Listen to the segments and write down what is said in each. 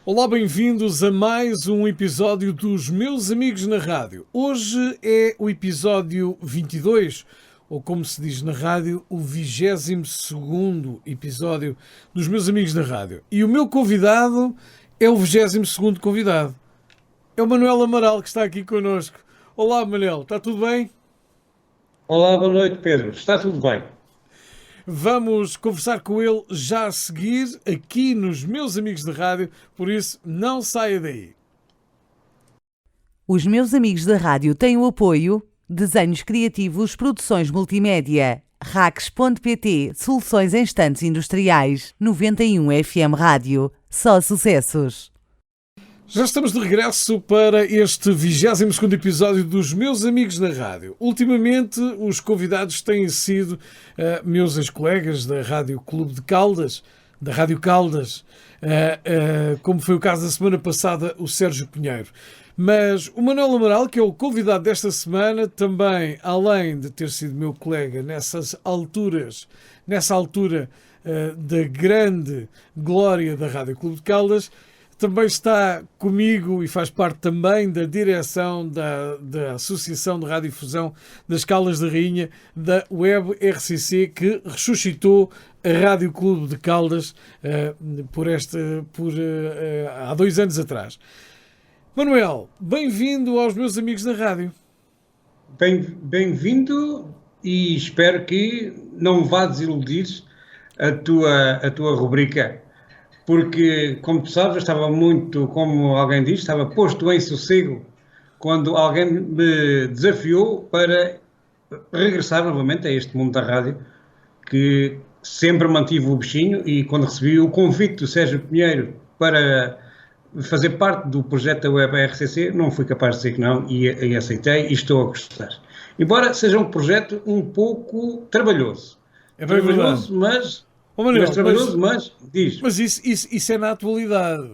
Olá, bem-vindos a mais um episódio dos Meus Amigos na Rádio. Hoje é o episódio 22, ou como se diz na rádio, o 22º episódio dos Meus Amigos na Rádio. E o meu convidado é o 22º convidado. É o Manuel Amaral que está aqui connosco. Olá, Manuel, está tudo bem? Olá, boa noite, Pedro. Está tudo bem? Vamos conversar com ele já a seguir, aqui nos Meus Amigos da Rádio, por isso não saia daí. Os Meus Amigos da Rádio têm o apoio Desenhos Criativos, Produções Multimédia, Racks.pt, Soluções em Estantes Industriais, 91 FM Rádio, só sucessos. Já estamos de regresso para este 22º episódio dos Meus Amigos na Rádio. Ultimamente, os convidados têm sido meus ex-colegas da Rádio Clube de Caldas, da Rádio Caldas, como foi o caso da semana passada, o Sérgio Pinheiro. Mas o Manuel Amaral, que é o convidado desta semana, também, além de ter sido meu colega nessa altura da grande glória da Rádio Clube de Caldas, também está comigo e faz parte também da direção da Associação de Radiodifusão das Caldas da Rainha, da Web RCC, que ressuscitou a Rádio Clube de Caldas há 2 anos atrás. Manuel, bem-vindo aos Meus Amigos da Rádio. Bem-vindo e espero que não vá desiludir a tua rubrica. Porque, como tu sabes, eu estava muito, como alguém diz, estava posto em sossego quando alguém me desafiou para regressar novamente a este mundo da rádio, que sempre mantive o bichinho, e quando recebi o convite do Sérgio Pinheiro para fazer parte do projeto da Web RCC, não fui capaz de dizer que não e aceitei e estou a gostar. Embora seja um projeto um pouco trabalhoso. É bem trabalhoso, verdade. mas... Oh, Manuel, diz. Mas isso é na atualidade.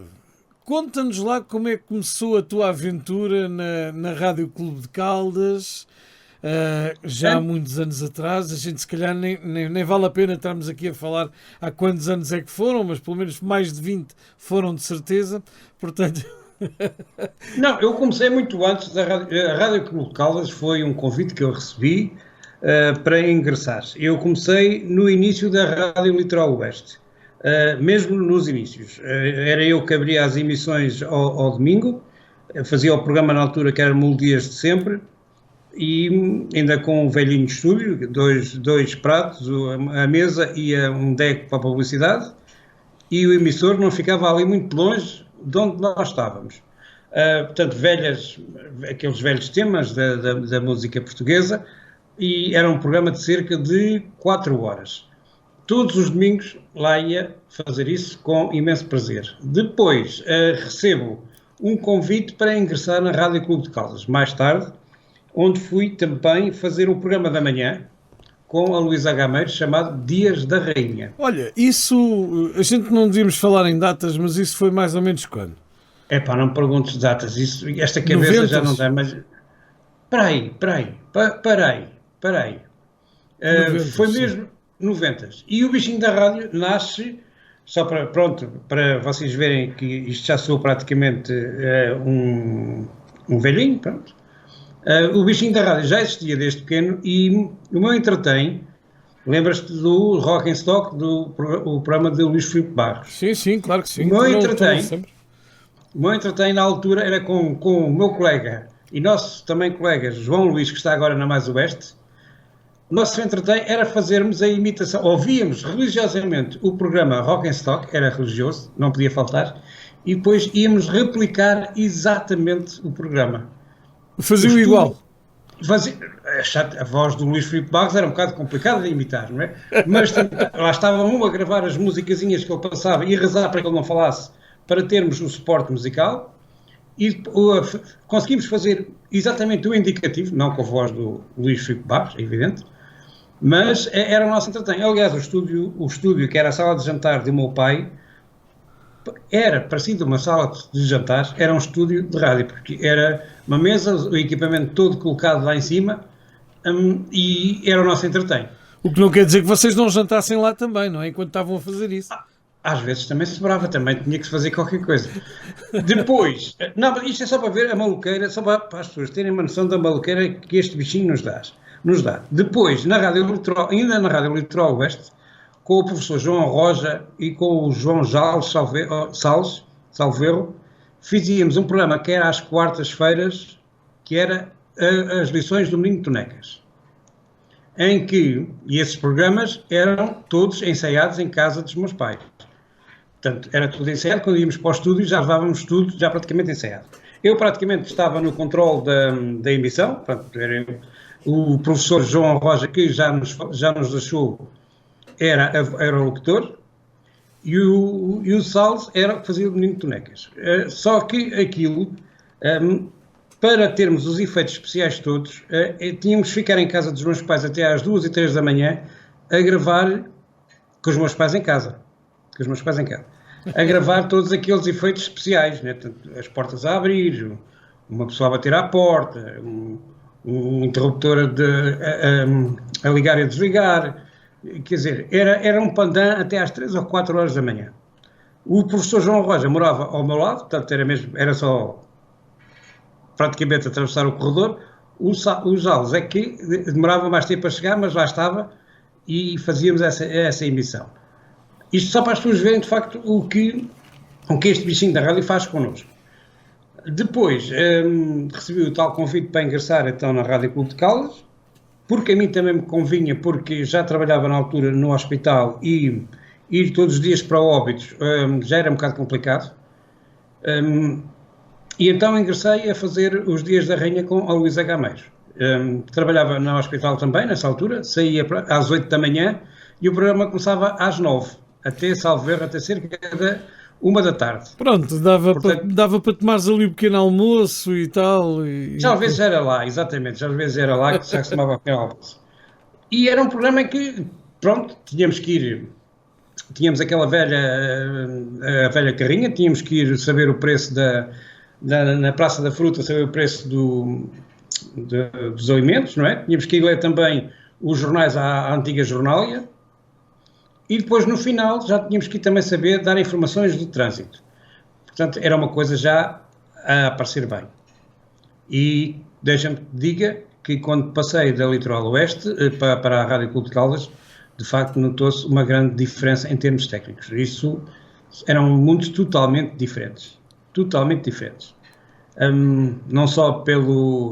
Conta-nos lá como é que começou a tua aventura na Rádio Clube de Caldas, já há muitos anos atrás. A gente se calhar nem vale a pena estarmos aqui a falar há quantos anos é que foram, mas pelo menos mais de 20 foram de certeza. Portanto... Não, eu comecei muito antes da Rádio. A Rádio Clube de Caldas foi um convite que eu recebi para ingressar. Eu comecei no início da Rádio Litoral Oeste, mesmo nos inícios. Era eu que abria as emissões ao domingo, fazia o programa na altura que era Melodias de Sempre, e ainda com um velhinho de estúdio, dois pratos, a mesa e um deck para a publicidade, e o emissor não ficava ali muito longe de onde nós estávamos. Portanto, aqueles velhos temas da música portuguesa, e era um programa de cerca de 4 horas. Todos os domingos lá ia fazer isso com imenso prazer. Depois recebo um convite para ingressar na Rádio Clube de Caldas, mais tarde, onde fui também fazer um programa da manhã com a Luísa Gameiro, chamado Dias da Rainha. Olha, isso, a gente não devíamos falar em datas, mas isso foi mais ou menos quando? Epá, não me perguntes datas, esta cabeça 90s. Já não dá, mas... Parei. Foi mesmo 90s. E o bichinho da rádio nasce, só para vocês verem que isto já sou praticamente um velhinho, pronto. O bichinho da rádio já existia desde pequeno e o meu entretém, lembras-te do Rock and Stock, o programa de Luís Filipe Barros? Sim, claro que sim. O meu entretém na altura era com o meu colega e nosso também colega João Luís, que está agora na Mais Oeste. O nosso entretém era fazermos a imitação, ouvíamos religiosamente o programa Rock and Stock, era religioso, não podia faltar, e depois íamos replicar exatamente o programa. Fazia igual. A voz do Luís Filipe Barros era um bocado complicada de imitar, não é? Mas lá estava um a gravar as musicazinhas que ele passava e a rezar para que ele não falasse, para termos o suporte musical, e conseguimos fazer exatamente o indicativo, não com a voz do Luís Filipe Barros, é evidente, mas era o nosso entretém. Aliás, o estúdio, que era a sala de jantar do meu pai, era parecido uma sala de jantar, era um estúdio de rádio, porque era uma mesa, o equipamento todo colocado lá em cima, e era o nosso entretém. O que não quer dizer que vocês não jantassem lá também, não é? Enquanto estavam a fazer isso. Às vezes também sobrava, também tinha que se fazer qualquer coisa. Depois, não, mas isto é só para ver a maluqueira, só para as pessoas terem uma noção da maluqueira que este bichinho nos dá. Depois, ainda na Rádio Litoral Oeste, com o professor João Roja e com o João Salverro, fizíamos um programa que era às quartas-feiras, que era as lições do Menino Tonecas, em que, e esses programas eram todos ensaiados em casa dos meus pais. Portanto, era tudo ensaiado. Quando íamos para o estúdio, já levávamos tudo já praticamente ensaiado. Eu praticamente estava no controle da emissão. Portanto, era o professor João Roja, que já nos deixou, era o locutor, e o Salles era o que fazia o Menino Tonecas. Só que aquilo, para termos os efeitos especiais todos, tínhamos de ficar em casa dos meus pais até às 2 e 3 da manhã a gravar com os meus pais em casa. A gravar todos aqueles efeitos especiais, né? As portas a abrir, uma pessoa a bater à porta, um interruptor a ligar e a desligar. Quer dizer, era um pandan até às 3 ou 4 horas da manhã. O professor João Roja morava ao meu lado, portanto era só praticamente atravessar o corredor. Os Alves é que demorava mais tempo a chegar, mas lá estava e fazíamos essa emissão. Isto só para as pessoas verem, de facto, o que este bichinho da rádio faz connosco. Depois, recebi o tal convite para ingressar, então, na Rádio Clube de Caldas, porque a mim também me convinha, porque já trabalhava na altura no hospital e ir todos os dias para Óbidos já era um bocado complicado. E então ingressei a fazer os Dias da Rainha com a Luísa Gameiros. Trabalhava no hospital também, nessa altura, saía às 8 da manhã e o programa começava às 9. Até, salvo erro, até cerca de 1 da tarde. Pronto, dava para tomares ali um pequeno almoço e tal. Já às vezes era lá, exatamente, já às vezes era lá que já se tomava o pequeno almoço. E era um programa em que, pronto, tínhamos que ir, tínhamos aquela velha carrinha, tínhamos que ir saber o preço na Praça da Fruta, saber o preço dos alimentos, não é? Tínhamos que ir ler também os jornais à antiga jornália. E depois, no final, já tínhamos que também saber dar informações do trânsito. Portanto, era uma coisa já a aparecer bem. E deixa-me que diga que quando passei da Litoral Oeste para a Rádio Clube de Caldas, de facto notou-se uma grande diferença em termos técnicos. Isso eram mundos totalmente diferentes. Totalmente diferentes. Não só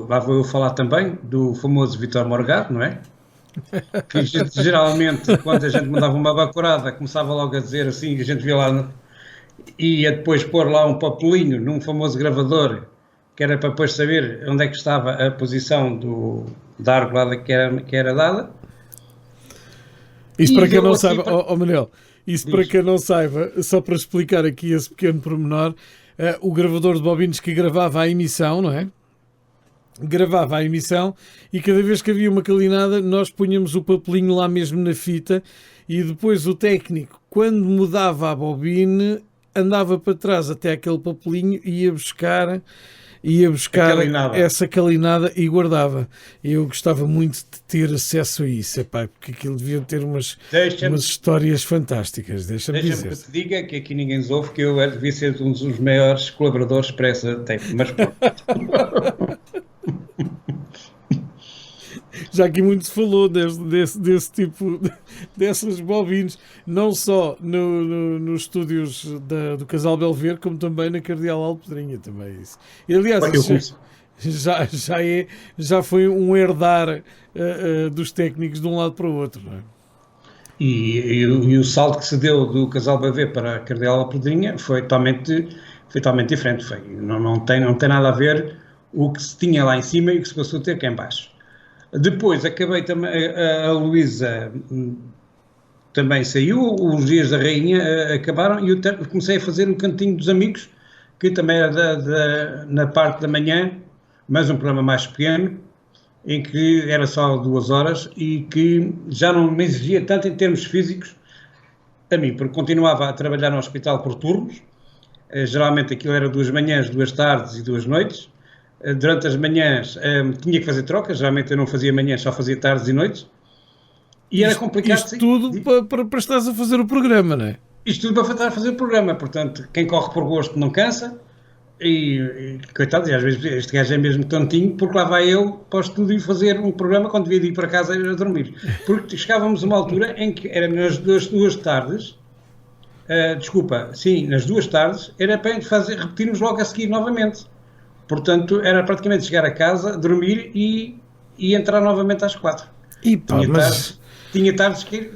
lá vou eu falar também do famoso Vítor Morgado, não é? Que geralmente, quando a gente mandava uma bacurada, começava logo a dizer assim, a gente via lá, ia depois pôr lá um papelinho num famoso gravador, que era para depois saber onde é que estava a posição da argolada que era dada. Isso para quem não saiba, Manuel, para quem não saiba, só para explicar aqui esse pequeno pormenor, o gravador de bobinas que gravava a emissão, não é? Gravava a emissão e cada vez que havia uma calinada nós punhamos o papelinho lá mesmo na fita e depois o técnico, quando mudava a bobina, andava para trás até aquele papelinho e ia buscar essa calinada e guardava. Eu gostava muito de ter acesso a isso, porque aquilo devia ter umas histórias fantásticas. Deixa-me dizer. Que te diga que aqui ninguém nos ouve, que eu devia ser um dos maiores colaboradores para essa tempo, mas pronto. Já aqui muito se falou desse tipo, dessas bobinas, não só nos estúdios do Casal Belver, como também na Cardeal Alpedrinha, também isso. E, aliás, já foi um herdar dos técnicos de um lado para o outro, não é? E o salto que se deu do Casal Belver para a Cardeal Alpedrinha foi totalmente diferente. Não tem nada a ver o que se tinha lá em cima e o que se passou a ter cá em baixo. Depois acabei também, a Luísa também saiu, os Dias da Rainha acabaram e eu comecei a fazer um Cantinho dos Amigos, que também era na parte da manhã, mas um programa mais pequeno, em que era só 2 horas e que já não me exigia tanto em termos físicos a mim, porque continuava a trabalhar no hospital por turnos, geralmente aquilo era 2 manhãs, 2 tardes e 2 noites. Durante as manhãs tinha que fazer trocas, geralmente eu não fazia manhãs, só fazia tardes e noites. E era complicado. Isto tudo para estares a fazer o programa, não é? Isto tudo para fazer o programa, portanto, quem corre por gosto não cansa, e coitado, e às vezes este gajo é mesmo tontinho, porque lá vai ele para o estúdio fazer um programa quando devia ir para casa a dormir. Porque chegávamos a uma altura em que era nas duas tardes, nas 2 tardes, era para repetirmos logo a seguir novamente. Portanto, era praticamente chegar a casa, dormir e entrar novamente às 4. Tinha tardes que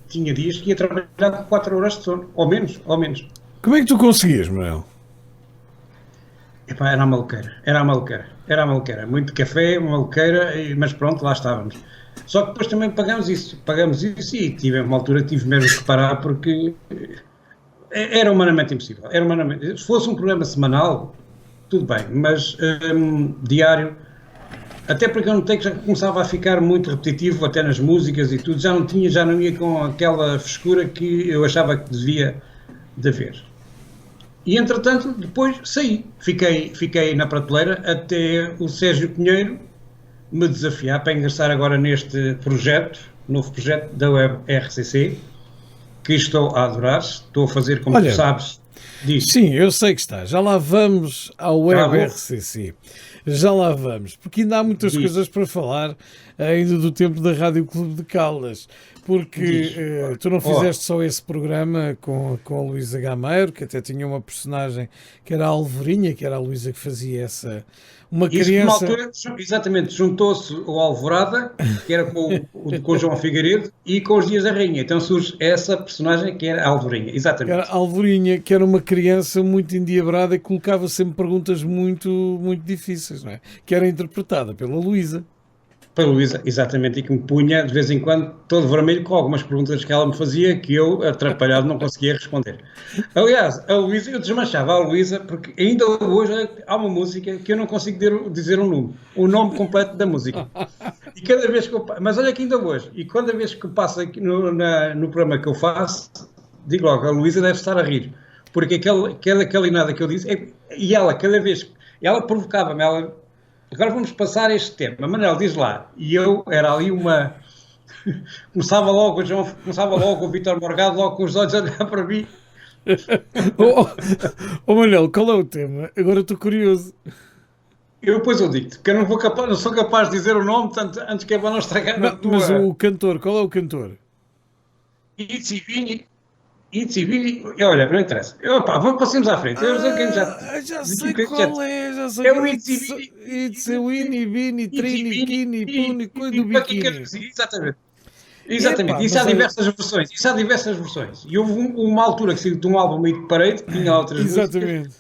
tinha dias que ia trabalhar com 4 horas de sono, ou menos. Como é que tu conseguias, Manuel? Epá, era a maluqueira. Muito café, maluqueira, mas pronto, lá estávamos. Só que depois também pagamos isso e uma altura tive mesmo que parar porque era humanamente impossível. Se fosse um programa semanal, tudo bem, mas diário, até porque eu notei que já começava a ficar muito repetitivo, até nas músicas e tudo, já não ia com aquela frescura que eu achava que devia de haver. E entretanto, depois saí, fiquei na prateleira até o Sérgio Pinheiro me desafiar para ingressar agora neste novo projeto da Web RCC, que estou a adorar, estou a fazer, como tu sabes, disso. Sim, eu sei que está. Já lá vamos ao Web RCC. Já lá vamos, porque ainda há muitas coisas para falar ainda do tempo da Rádio Clube de Caldas, porque tu não fizeste só esse programa com a Luísa Gameiro, que até tinha uma personagem que era a Alvorinha, que era a Luísa que fazia uma criança... altura, exatamente, juntou-se o Alvorada, que era com o João Figueiredo, e com os Dias da Rainha. Então surge essa personagem que era a Alvorinha, exatamente. Era a Alvorinha, que era uma criança muito endiabrada e colocava sempre perguntas muito, muito difíceis, não é? Que era interpretada pela Luísa. Pela Luísa, exatamente, e que me punha de vez em quando todo vermelho com algumas perguntas que ela me fazia que eu, atrapalhado, não conseguia responder. Aliás, a Luísa, eu desmanchava a Luísa porque ainda hoje há uma música que eu não consigo dizer o nome completo da música. E cada vez que mas olha que ainda hoje, e cada vez que eu passo aqui no programa que eu faço, digo logo, a Luísa deve estar a rir, porque aquela calinada que eu disse, e ela cada vez, ela provocava-me, agora vamos passar este tema. Manel, diz lá. E eu era ali começava logo o Vítor Morgado, logo com os olhos a olhar para mim. Manel, qual é o tema? Agora estou curioso. Eu depois eu digo-te, porque eu não sou capaz de dizer o nome, tanto antes que é para não estragar a tua... Mas o cantor, qual é o cantor? Itzy Vini, olha, não interessa. Passemos à frente. Eu sei quem já sei qual é, já sei. É o Itzy Vini, Vini, Trini, Kini, Puni, Coisa do Biquíni. Exatamente. Isso há diversas versões. E houve uma altura que saiu de um álbum meio de parede, que tinha outras músicas. Exatamente.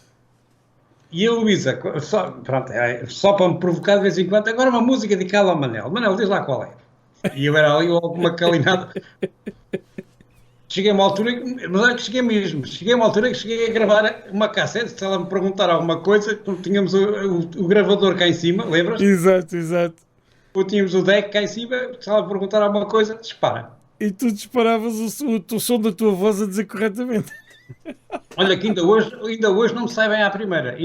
E a Luísa, só para me provocar de vez em quando, agora uma música dedicada ao Manel. Manel, diz lá qual é. E eu era ali alguma calinada... Cheguei a uma altura, mas olha que cheguei a uma altura que cheguei a gravar uma cassete, se ela me perguntar alguma coisa, tínhamos o gravador cá em cima, lembras? Exato. Tínhamos o deck cá em cima, se ela me perguntar alguma coisa, dispara. E tu disparavas o som da tua voz a dizer corretamente. Olha que ainda hoje não me sai bem à primeira,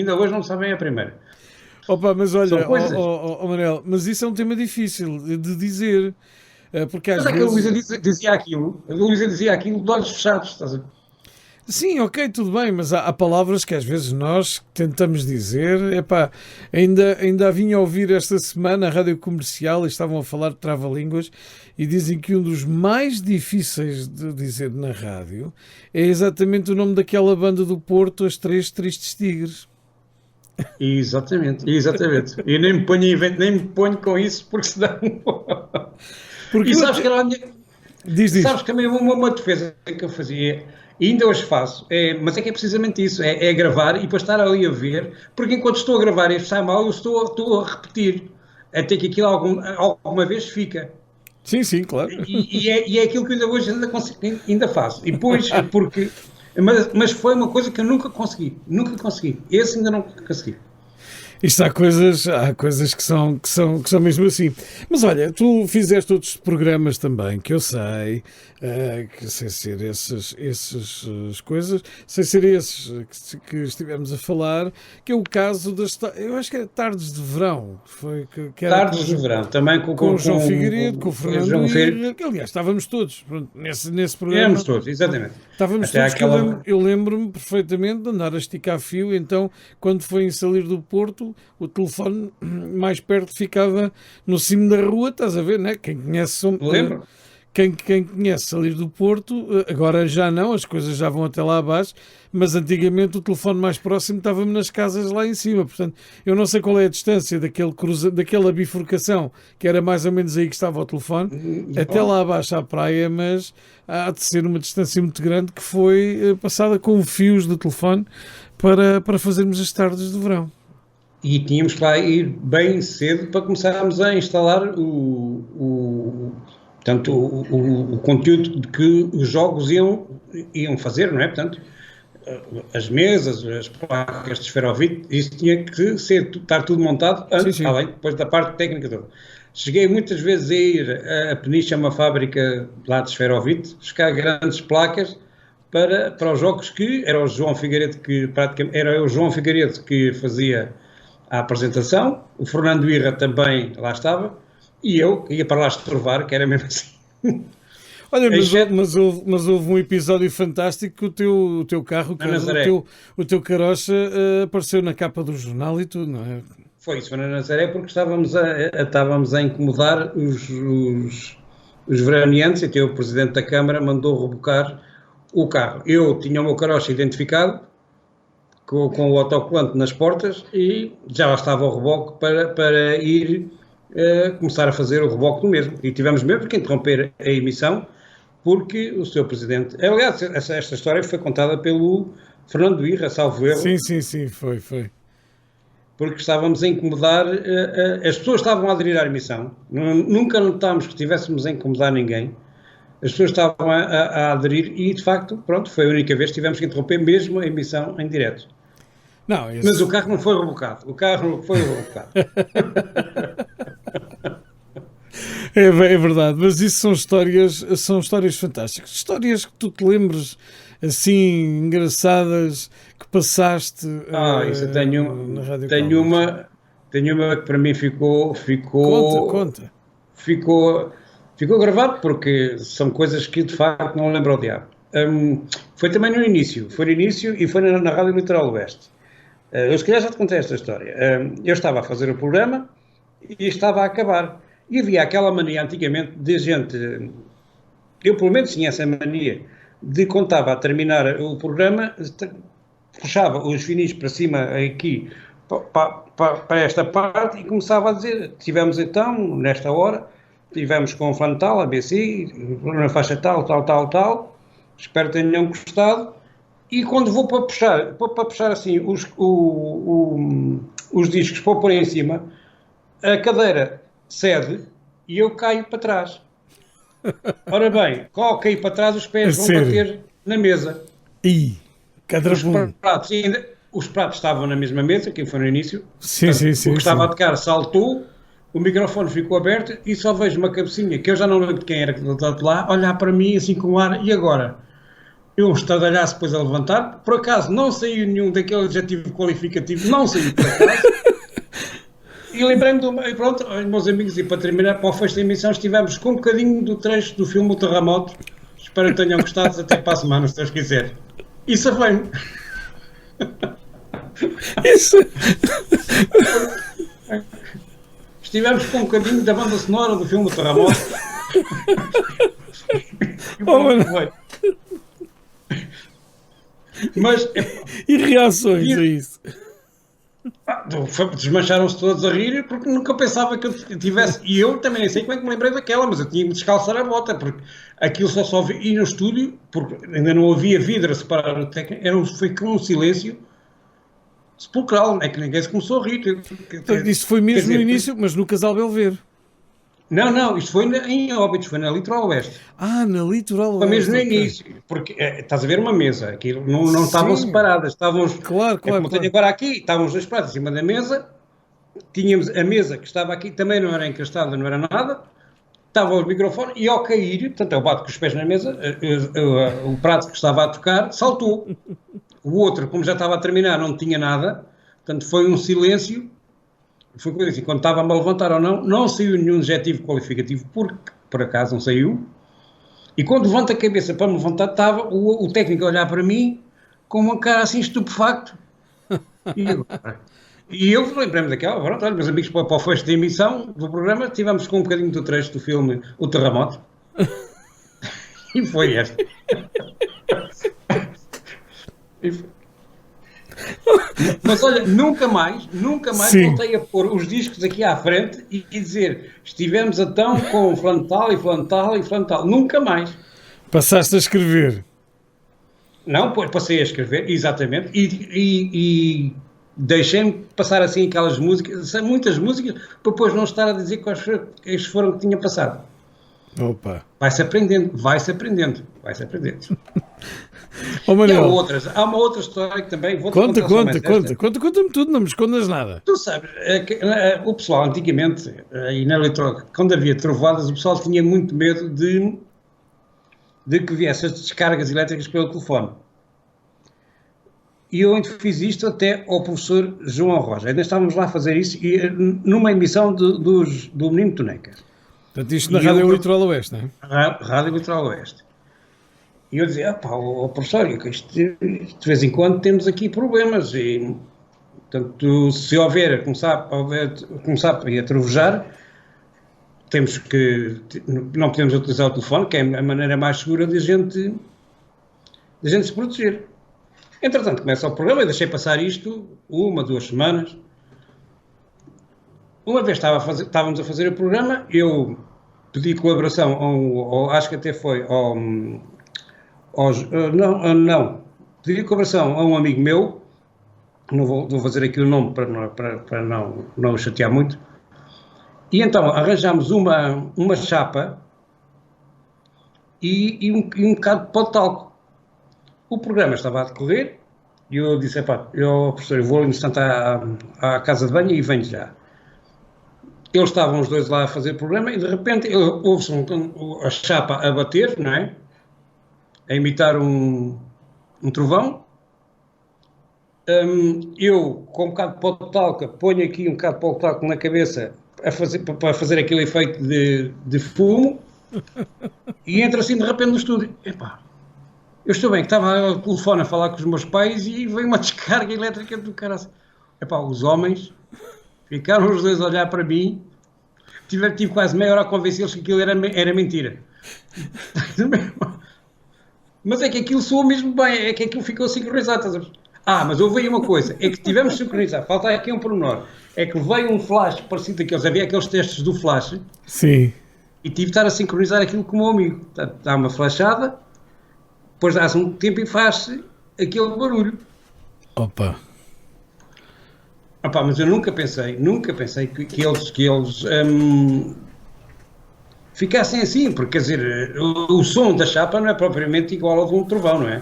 Opa, mas olha, Manel, mas isso é um tema difícil de dizer. Porque às vezes... a Luísa dizia aquilo de olhos fechados, estás a ver? Sim, ok, tudo bem, mas há palavras que às vezes nós tentamos dizer. Ainda vinha a ouvir esta semana a rádio comercial e estavam a falar de trava-línguas e dizem que um dos mais difíceis de dizer na rádio é exatamente o nome daquela banda do Porto, As Três Tristes Tigres. Exatamente. E nem me ponho com isso, porque senão... Porque e sabes que era a minha... Diz. Sabes que também uma defesa que eu fazia, e ainda hoje faço, mas é que é precisamente isso, é gravar e depois estar ali a ver, porque enquanto estou a gravar e sai mal, eu estou a repetir, até que aquilo alguma vez fica. Sim, claro. E é aquilo que ainda hoje ainda faço. E depois, mas foi uma coisa que eu nunca consegui. Esse ainda não consegui. Isto há coisas que são mesmo assim. Mas olha, tu fizeste outros programas também, que eu sei, que sem ser essas coisas, sem ser esses que estivemos a falar, que é o caso das, eu acho que era Tardes de Verão, que era Tardes de Verão, também com o João Figueiredo, com o Fernando João Irra, que aliás estávamos todos pronto, nesse programa. Éramos todos, exatamente. Estávamos Até todos, aquela... eu lembro-me perfeitamente de andar a esticar fio, então quando foi em Salir do Porto, o telefone mais perto ficava no cimo da rua, estás a ver, né? Quem conhece Lembro. quem conhece Salir do Porto, agora já não, as coisas já vão até lá abaixo, mas antigamente o telefone mais próximo estava-me nas casas lá em cima, portanto, eu não sei qual é a distância daquela bifurcação, que era mais ou menos aí que estava o telefone, até lá abaixo à praia, mas há de ser uma distância muito grande que foi passada com fios do telefone para fazermos as tardes de verão. E tínhamos que lá ir bem cedo para começarmos a instalar portanto, o conteúdo de que os jogos iam fazer, não é? Portanto, as mesas, as placas de esferovite, isso tinha que estar tudo montado antes, Sim. além depois da parte técnica toda. Cheguei muitas vezes a ir a Peniche, a uma fábrica lá de esferovite, buscar grandes placas para os jogos que era o João Figueiredo que fazia a apresentação, o Fernando Irra também lá estava, e eu ia para lá estrovar, que era mesmo assim. Olha, mas houve um episódio fantástico que o teu carro, o teu carocha, apareceu na capa do jornal e tudo, não é? Foi isso, foi na Nazaré, porque estávamos a incomodar os veraneantes, e até o Presidente da Câmara mandou rebocar o carro. Eu tinha o meu carocha identificado, com o autocolante nas portas, e já lá estava o reboque para ir começar a fazer o reboque do mesmo. E tivemos mesmo que interromper a emissão, porque o Sr. Presidente... Aliás, esta história foi contada pelo Fernando Irra, salvo erro. Sim, foi. Porque estávamos a incomodar... as pessoas estavam a aderir à emissão. Nunca notámos que estivéssemos a incomodar ninguém. As pessoas estavam a aderir e, de facto, pronto, foi a única vez que tivemos que interromper mesmo a emissão em direto. Mas o carro não foi rebocado. É verdade, mas isso são histórias fantásticas. Histórias que tu te lembres, assim, engraçadas, que passaste isso na Rádio tenho uma que para mim ficou Conta. Ficou gravado, porque são coisas que, de facto, não lembro ao diabo. Foi também no início e foi na Rádio Litoral Oeste. Eu se calhar já te contei esta história. Eu estava a fazer o programa e estava a acabar. E havia aquela mania antigamente de gente, eu pelo menos tinha essa mania, de quando estava a terminar o programa, puxava os finis para cima aqui, para esta parte, e começava a dizer, tivemos então, nesta hora, tivemos com o fulano tal, ABC, na faixa tal, espero que tenham gostado. E quando vou para puxar assim os discos para pôr em cima, a cadeira cede e eu caio para trás. Ora bem, ao cair para trás, os pés vão bater na mesa. Os pratos estavam na mesma mesa, que foi no início. Sim. O que estava a tocar saltou, o microfone ficou aberto e só vejo uma cabecinha, que eu já não lembro de quem era que estava lá, olhar para mim assim com o ar, e agora? Eu um estardalhaço depois a levantar, por acaso não saiu nenhum daquele adjetivo qualificativo, não saiu por acaso, e lembrei-me pronto, meus amigos, e para terminar, para o fecho da emissão, estivemos com um bocadinho do trecho do filme O Terremoto. Espero que tenham gostado, até para a semana, se Deus quiser. Isso foi-me. Isso. Estivemos com um bocadinho da banda sonora do filme O Terremoto. Mas, e reações a isso? Desmancharam-se todos a rir, porque nunca pensava que eu tivesse, e eu também nem sei como é que me lembrei daquela, mas eu tinha que descalçar a bota, porque aquilo só vi, e no estúdio, porque ainda não havia vidro a separar o técnico, foi com um silêncio sepulcral, é que ninguém se começou a rir. Isso foi mesmo no início, mas no Casal Belver. Não, isto foi em Óbidos, foi na Litoral Oeste. Na Litoral Oeste. Foi mesmo no início, porque estás a ver uma mesa, aquilo não estavam separadas, estavam... Claro. Como tenho agora aqui, estavam os dois pratos em cima da mesa, tínhamos a mesa que estava aqui, também não era encastada, não era nada, estava o microfone e ao cair, portanto eu bato com os pés na mesa, o prato que estava a tocar saltou. O outro, como já estava a terminar, não tinha nada, portanto foi um silêncio. Foi coisa assim, quando estava-me a levantar ou não saiu nenhum adjetivo qualificativo, porque por acaso não saiu. E quando levanto a cabeça para me levantar, estava o técnico a olhar para mim com uma cara assim estupefacto. E eu lembrei-me daquela, pronto, olha, meus amigos, para o fecho de emissão do programa, tivemos com um bocadinho do trecho do filme O Terremoto. E foi esta. Mas olha, nunca mais voltei a pôr os discos aqui à frente e dizer, estivemos então com flantal e flantal e flantal. Nunca mais. Passaste a escrever. Não, passei a escrever, exatamente, e deixei-me passar assim aquelas músicas, muitas músicas, para depois não estar a dizer quais foram que tinha passado. Opa. Vai-se aprendendo. Oh, Manuel. E há uma outra história que também vou-te contar. Conta-me tudo, não me escondas nada. Tu sabes, o pessoal antigamente, e na eletrônica, quando havia trovoadas, o pessoal tinha muito medo de que viessem as descargas elétricas pelo telefone. E eu fiz isto até ao professor João Roja. Ainda estávamos lá a fazer isso numa emissão do Menino Tonecas. Portanto, isto na Rádio Litoral Oeste, não é? Rádio Litoral Oeste. E eu dizia, professor, isto, de vez em quando temos aqui problemas e, portanto, se começar a trovejar, não podemos utilizar o telefone, que é a maneira mais segura de a gente se proteger. Entretanto, começa o programa, eu deixei passar isto 2 semanas. Uma vez estávamos a fazer o programa, eu pedi colaboração acho que até foi pedi colaboração a um amigo meu, não vou fazer aqui o nome para não o chatear muito, e então arranjámos uma chapa e um bocado de pó de talco. O programa estava a decorrer e eu disse, professor, eu vou no instante à casa de banho e venho já. Eles estavam os dois lá a fazer o programa e de repente ouve-se a chapa a bater, não é? A imitar um trovão. Eu, com um bocado de pó de talco, ponho aqui um bocado de pó de talco na cabeça para fazer aquele efeito de fumo e entro assim de repente no estúdio. Eu estou bem, que estava ao telefone a falar com os meus pais e veio uma descarga elétrica do caralho. Os homens ficaram os dois a olhar para mim, tive quase meia hora a convencê-los que aquilo era mentira. Mas é que aquilo soou mesmo bem, é que aquilo ficou sincronizado. Mas houve aí uma coisa, é que tivemos sincronizado, falta aqui um pormenor, é que veio um flash parecido daqueles, havia aqueles testes do flash. Sim. E tive de estar a sincronizar aquilo com o meu amigo. Portanto, dá uma flashada, depois dá-se um tempo e faz-se aquele barulho. Opa. Mas eu nunca pensei que eles ficassem assim, porque, quer dizer, o som da chapa não é propriamente igual ao de um trovão, não é?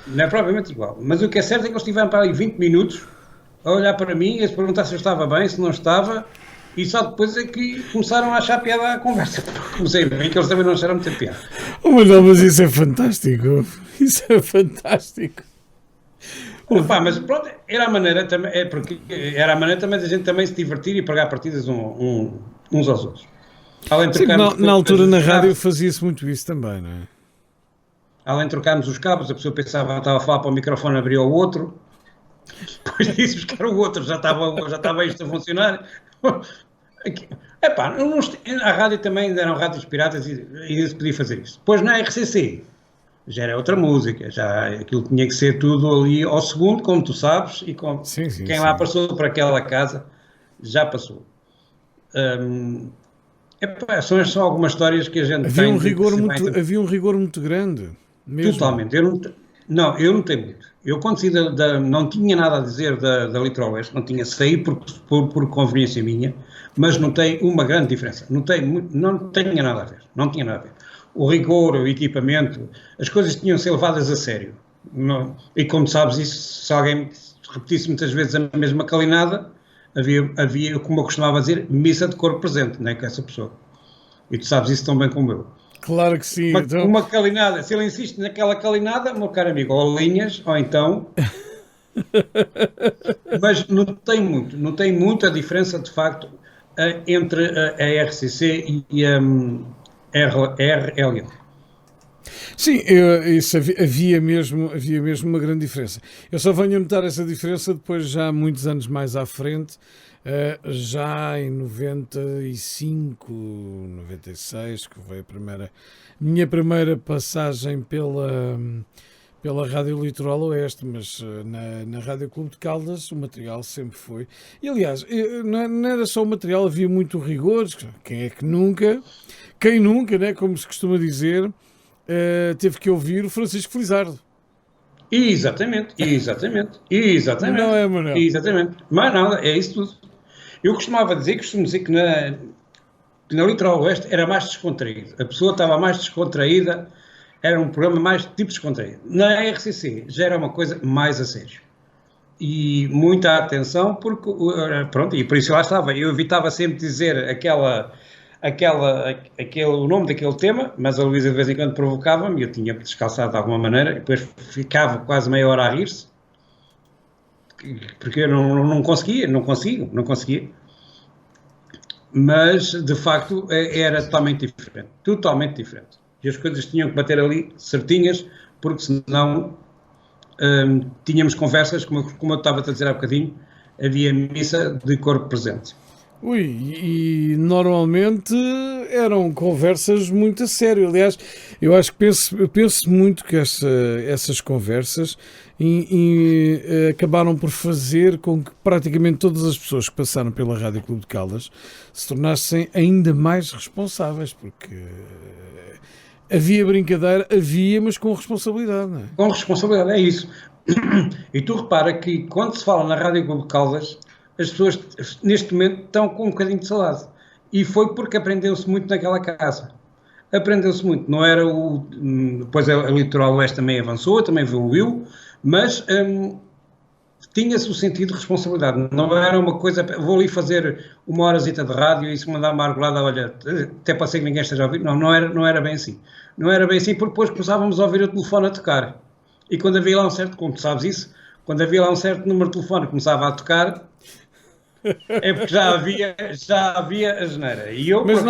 Não é propriamente igual. Mas o que é certo é que eles estiveram para ali 20 minutos a olhar para mim e a se perguntar se eu estava bem, se não estava, e só depois é que começaram a achar piada à conversa. Comecei a ver que eles também não acharam muita piada. Mas isso é fantástico. Isso é fantástico. Mas pronto, era a maneira também, da gente também se divertir e pagar partidas uns aos outros. Sim, na altura na rádio fazia-se muito isso também, não é? Além de trocarmos os cabos, a pessoa pensava que estava a falar para o microfone, abria o outro, depois disse buscar o outro, já estava isto a funcionar. A rádio também ainda eram rádios piratas e ainda se podia fazer isso. Depois na RCC já era outra música, já aquilo tinha que ser tudo ali ao segundo, como tu sabes, e quem lá passou por aquela casa já passou. São só algumas histórias que a gente havia um rigor muito grande. Mesmo. Totalmente. Eu não tenho muito. Eu quando saí não tinha nada a dizer da Litoral Oeste, não tinha saído por conveniência minha, mas notei uma grande diferença. Não tinha nada a ver. Não tinha nada a ver. O rigor, o equipamento, as coisas tinham de ser levadas a sério. E como sabes isso, se alguém repetisse muitas vezes a mesma calinada, havia, como eu costumava dizer, missa de corpo presente, né, com essa pessoa. E tu sabes isso tão bem como eu. Claro que sim. Uma calinada, se ele insiste naquela calinada, meu caro amigo, ou linhas, ou então... Mas não tem muita diferença, de facto, entre a RCC e a RLM. Sim, isso havia mesmo uma grande diferença. Eu só venho a notar essa diferença depois, já muitos anos mais à frente, já em 95, 96, que foi a minha primeira passagem pela Rádio Litoral Oeste, mas na Rádio Clube de Caldas o material sempre foi. E aliás, não era só o material, havia muito rigor. Quem nunca, né, como se costuma dizer, teve que ouvir o Francisco Felizardo. Exatamente. Não é, Manuel? Exatamente. Mas nada, é isso tudo. Eu costumo dizer que na Litoral Oeste era mais descontraído. A pessoa estava mais descontraída, era um programa mais tipo descontraído. Na RCC já era uma coisa mais a sério. E muita atenção, porque, pronto, e por isso lá estava. Eu evitava sempre dizer o nome daquele tema, mas a Luísa de vez em quando provocava-me e eu tinha descalçado de alguma maneira, e depois ficava quase meia hora a rir-se, porque eu não conseguia. Mas, de facto, era totalmente diferente. E as coisas tinham que bater ali certinhas, porque senão tínhamos conversas, como eu estava a dizer há bocadinho, havia missa de corpo presente. E normalmente eram conversas muito a sério. Aliás, eu acho que penso muito que essas conversas acabaram por fazer com que praticamente todas as pessoas que passaram pela Rádio Clube de Caldas se tornassem ainda mais responsáveis, porque havia brincadeira, mas com responsabilidade, não é? Com responsabilidade, é isso. E tu repara que quando se fala na Rádio Clube de Caldas, as pessoas neste momento estão com um bocadinho de saudade. E foi porque aprendeu-se muito naquela casa. Aprendeu-se muito. Não era depois a Litoral Oeste também avançou, também evoluiu, mas tinha-se o sentido de responsabilidade. Não era uma coisa, vou ali fazer uma horazita de rádio e se mandar uma argolada, olha, até pode ser que ninguém esteja a ouvir. Não era bem assim. Não era bem assim porque depois começávamos a ouvir o telefone a tocar. E quando havia lá como tu sabes isso, quando havia lá um certo número de telefone que começava a tocar, é porque já havia a geneira. E eu, mas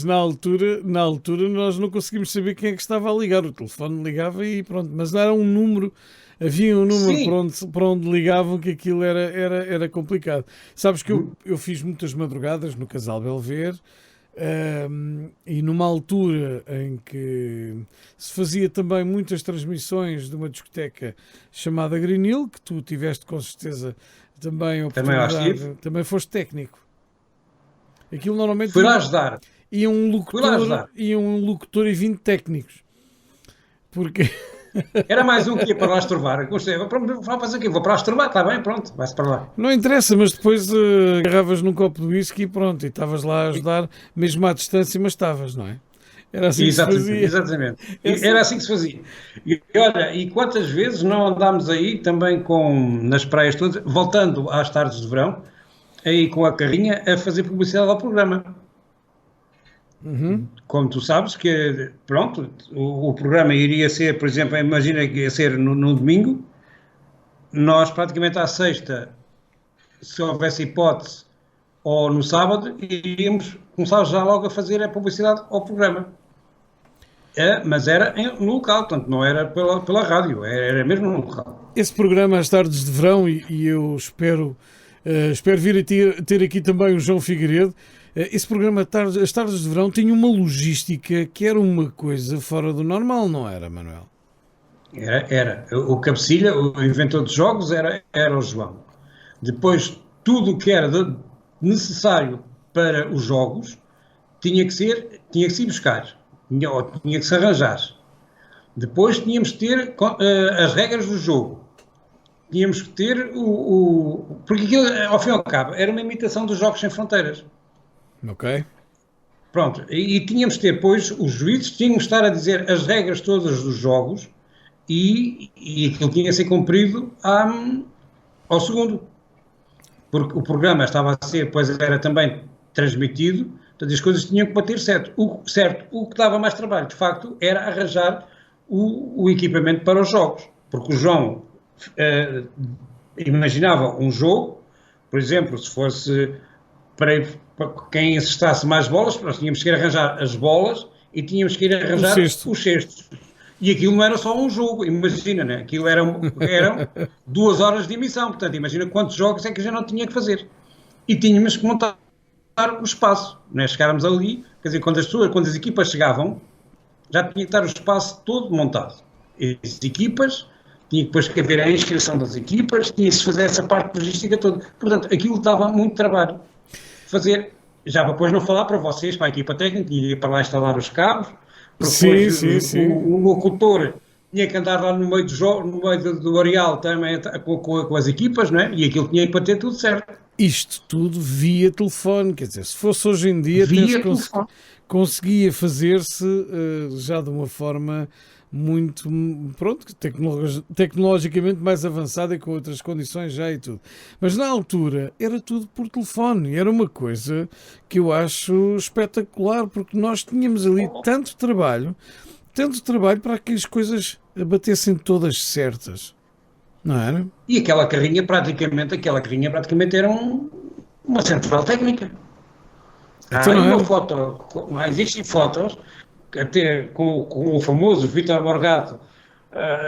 na altura nós não conseguimos saber quem é que estava a ligar. O telefone ligava e pronto. Mas não era um número, havia um número para onde ligavam, que aquilo era complicado. Sabes que eu fiz muitas madrugadas no Casal Belver, e numa altura em que se fazia também muitas transmissões de uma discoteca chamada Green Hill, que tu tiveste com certeza também a oportunidade, também foste técnico. Aquilo normalmente fui lá ajudar. Ia um locutor e 20 técnicos. Porque era mais um que ia para lá estrovar. Vou fazer o quê? Vou para lá estrovar, está bem, pronto, vai-se para lá. Não interessa, mas depois agarravas num copo de whisky e pronto, e estavas lá a ajudar, mesmo à distância, mas estavas, não é? Era assim que se fazia. Exatamente. Era assim que se fazia. E olha, e quantas vezes não andámos aí também nas praias todas, voltando às tardes de verão, aí com a carrinha a fazer publicidade ao programa. Como tu sabes que, pronto, o programa iria ser, por exemplo, imagina que ia ser no domingo, nós praticamente à sexta, se houvesse hipótese, ou no sábado, iríamos começar já logo a fazer a publicidade ao programa. Mas era no local, portanto, não era pela rádio, era mesmo no local. Esse programa, às tardes de verão, e eu espero vir a ter aqui também o João Figueiredo, esse programa, as tardes de verão, tinha uma logística que era uma coisa fora do normal, não era, Manuel? Era. O cabecilha, o inventor de jogos, era o João. Depois, tudo o que era necessário para os jogos tinha que se ir buscar, tinha que se arranjar. Depois tínhamos que ter as regras do jogo. Tínhamos que ter porque aquilo, ao fim e ao cabo, era uma imitação dos Jogos Sem Fronteiras. Ok. Pronto, e tínhamos que ter, depois, os juízes tínhamos que estar a dizer as regras todas dos jogos e aquilo tinha que ser cumprido ao segundo. porque o programa estava a ser, pois era também transmitido, portanto as coisas tinham que bater certo. O que dava mais trabalho, de facto, era arranjar o equipamento para os jogos, porque o João imaginava um jogo, por exemplo, se fosse para quem encestasse mais bolas, nós tínhamos que ir arranjar as bolas e tínhamos que ir arranjar os cestos. E aquilo não era só um jogo, imagina, né? Aquilo eram 2 horas de emissão, portanto, imagina quantos jogos é que a gente não tinha que fazer. E tínhamos que montar o espaço, né? Chegávamos ali, quer dizer, quando as equipas chegavam, já tinha que estar o espaço todo montado. E as equipas, tinha depois que haver a inscrição das equipas, tinha-se fazer essa parte logística toda. Portanto, aquilo dava muito trabalho fazer, já para depois não falar para vocês, para a equipa técnica, ia para lá instalar os cabos, sim. O locutor tinha que andar lá no meio do areal também com as equipas, não é? E aquilo tinha que bater tudo certo. Isto tudo via telefone, quer dizer, se fosse hoje em dia, conseguia fazer-se já de uma forma muito, pronto, tecnologicamente mais avançada e com outras condições já e tudo. Mas na altura era tudo por telefone, era uma coisa que eu acho espetacular, porque nós tínhamos ali tanto trabalho para que as coisas batessem todas certas, não era? E aquela carrinha praticamente era uma central técnica. Existem fotos até com o famoso Vítor Morgado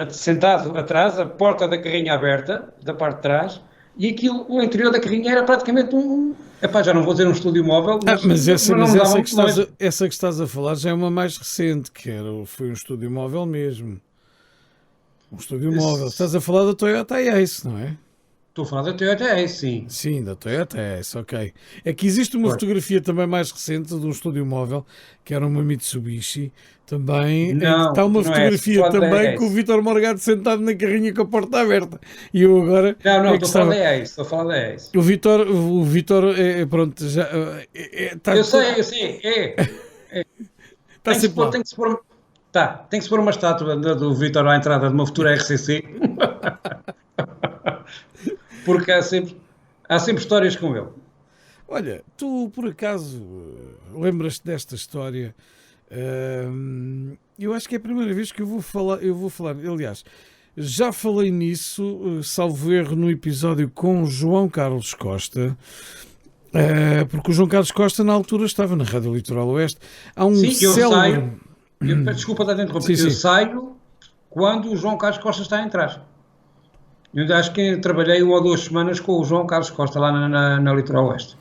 sentado atrás, a porta da carrinha aberta, da parte de trás, e aquilo, o interior da carrinha era praticamente já não vou dizer um estúdio móvel, mas essa que estás a falar já é uma mais recente, foi um estúdio móvel mesmo. Um estúdio móvel. Estás a falar da Toyota Ace, não é? Estou a falar da Toyota Ace, sim. Sim, da Toyota Ace, ok. É que existe uma fotografia também mais recente de um estúdio móvel, que era uma Mitsubishi, também. Está uma fotografia também com o Vítor Morgado sentado na carrinha com a porta aberta. E eu agora... Não, estou a falar da Ace. O Vítor, pronto, já... eu sei, tem que se pôr uma estátua do Vítor à entrada de uma futura RCC. Porque há sempre histórias com ele. Olha, tu por acaso lembras-te desta história? Eu acho que é a primeira vez que eu vou falar. Aliás, já falei nisso, salvo erro, no episódio com o João Carlos Costa. Porque o João Carlos Costa na altura estava na Rádio Litoral Oeste. Há um célebre... Desculpa estar a interromper. Eu saio quando o João Carlos Costa está a entrar. Eu acho que trabalhei 1 ou 2 semanas com o João Carlos Costa lá na Litoral Oeste.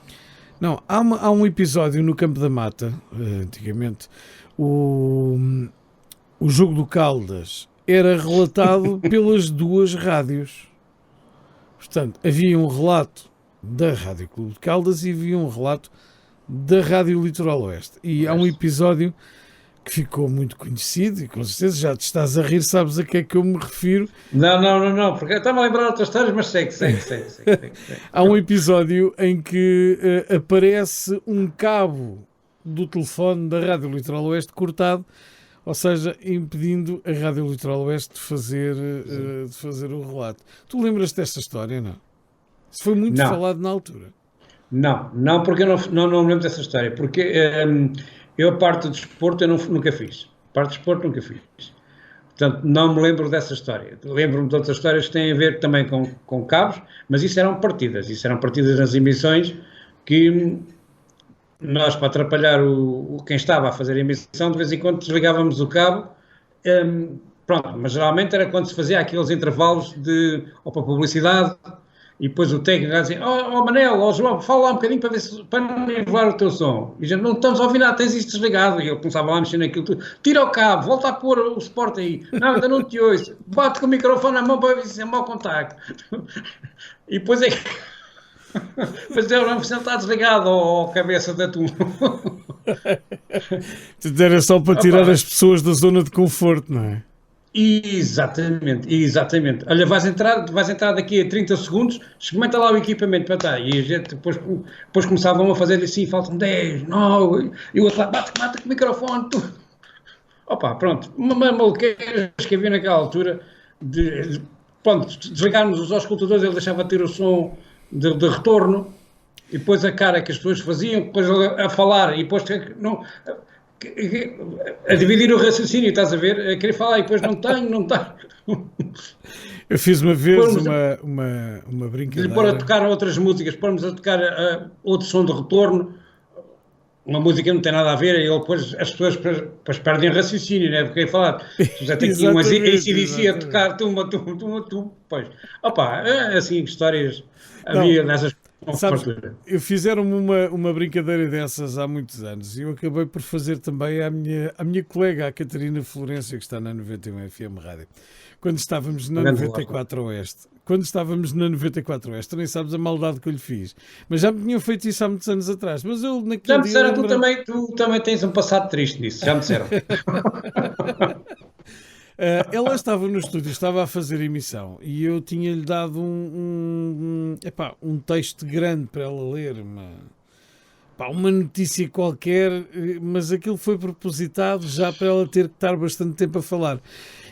Não, há um episódio no Campo da Mata, antigamente, o jogo do Caldas era relatado pelas 2 rádios. Portanto, havia um relato da Rádio Clube de Caldas e havia um relato da Rádio Litoral Oeste. E há um episódio que ficou muito conhecido e com certeza já te estás a rir, sabes a que é que eu me refiro. Não, porque estava a lembrar outras histórias, mas segue. Há um episódio em que aparece um cabo do telefone da Rádio Litoral Oeste cortado, ou seja, impedindo a Rádio Litoral Oeste de fazer o relato. Tu lembras desta história, não? Isso foi muito falado na altura. Não, porque eu não me lembro dessa história, porque... eu a parte do desporto nunca fiz. Portanto, não me lembro dessa história. Lembro-me de outras histórias que têm a ver também com cabos, mas isso eram partidas nas emissões que nós, para atrapalhar quem estava a fazer a emissão, de vez em quando desligávamos o cabo, mas geralmente era quando se fazia aqueles intervalos ou para publicidade. E depois o técnico vai dizer, Manel, João, fala lá um bocadinho para não nivelar o teu som. E a gente, não estamos a ouvir nada, tens isto desligado. E ele começava lá a mexer naquilo tudo. Tira o cabo, volta a pôr o suporte aí. Não, ainda não te ouço. Bate com o microfone na mão para ver se é mau contacto. E depois é que... Depois ele está desligado ao cabeça da tua. Era só para tirar as pessoas da zona de conforto, não é? Exatamente. Olha, vais entrar daqui a 30 segundos, experimenta lá o equipamento para estar. E a gente depois começavam a fazer assim, faltam 10, 9, e o outro lá, bate com o microfone, tudo. Pronto, uma maluqueira que havia naquela altura, desligarmos os auscultadores, ele deixava ter o som de retorno, e depois a cara que as pessoas faziam, depois a falar, e depois não, a dividir o raciocínio, estás a ver? A querer falar, e depois não tenho. Eu fiz uma vez Pormos uma de lhe brincadeira. pôr a tocar outras músicas, pormos a tocar outro som de retorno, uma música que não tem nada a ver, e depois as pessoas depois perdem raciocínio, né? Porque ia falar, tu já tem aqui um AC/DC a tocar, tu, pois. Opa, assim, histórias havia nessas Sabes, fartura. fizeram-me uma brincadeira dessas há muitos anos e eu acabei por fazer também à minha colega, a Catarina Florencio, que está na 91 FM Rádio, quando estávamos na 94 Oeste. Quando estávamos na 94 Oeste, tu nem sabes a maldade que eu lhe fiz. Mas já me tinham feito isso há muitos anos atrás. Mas eu naquele Já me disseram, dia tu também tens um passado triste nisso, já me disseram. ela estava no estúdio, estava a fazer emissão e eu tinha-lhe dado um texto grande para ela ler, uma notícia qualquer, mas aquilo foi propositado já para ela ter que estar bastante tempo a falar.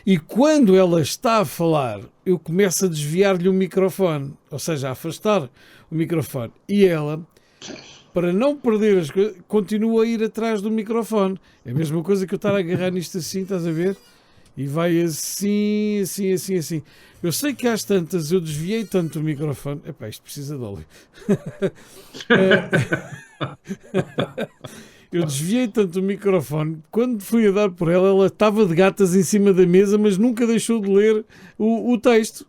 E quando ela está a falar, eu começo a desviar-lhe o microfone, ou seja, a afastar o microfone. E ela, para não perder as coisas, continua a ir atrás do microfone. É a mesma coisa que eu estar a agarrar nisto assim, estás a ver? E vai assim. Eu sei que às tantas eu desviei tanto o microfone. Epá, isto precisa de óleo. Eu desviei tanto o microfone. Quando fui a dar por ela, ela estava de gatas em cima da mesa, mas nunca deixou de ler o texto.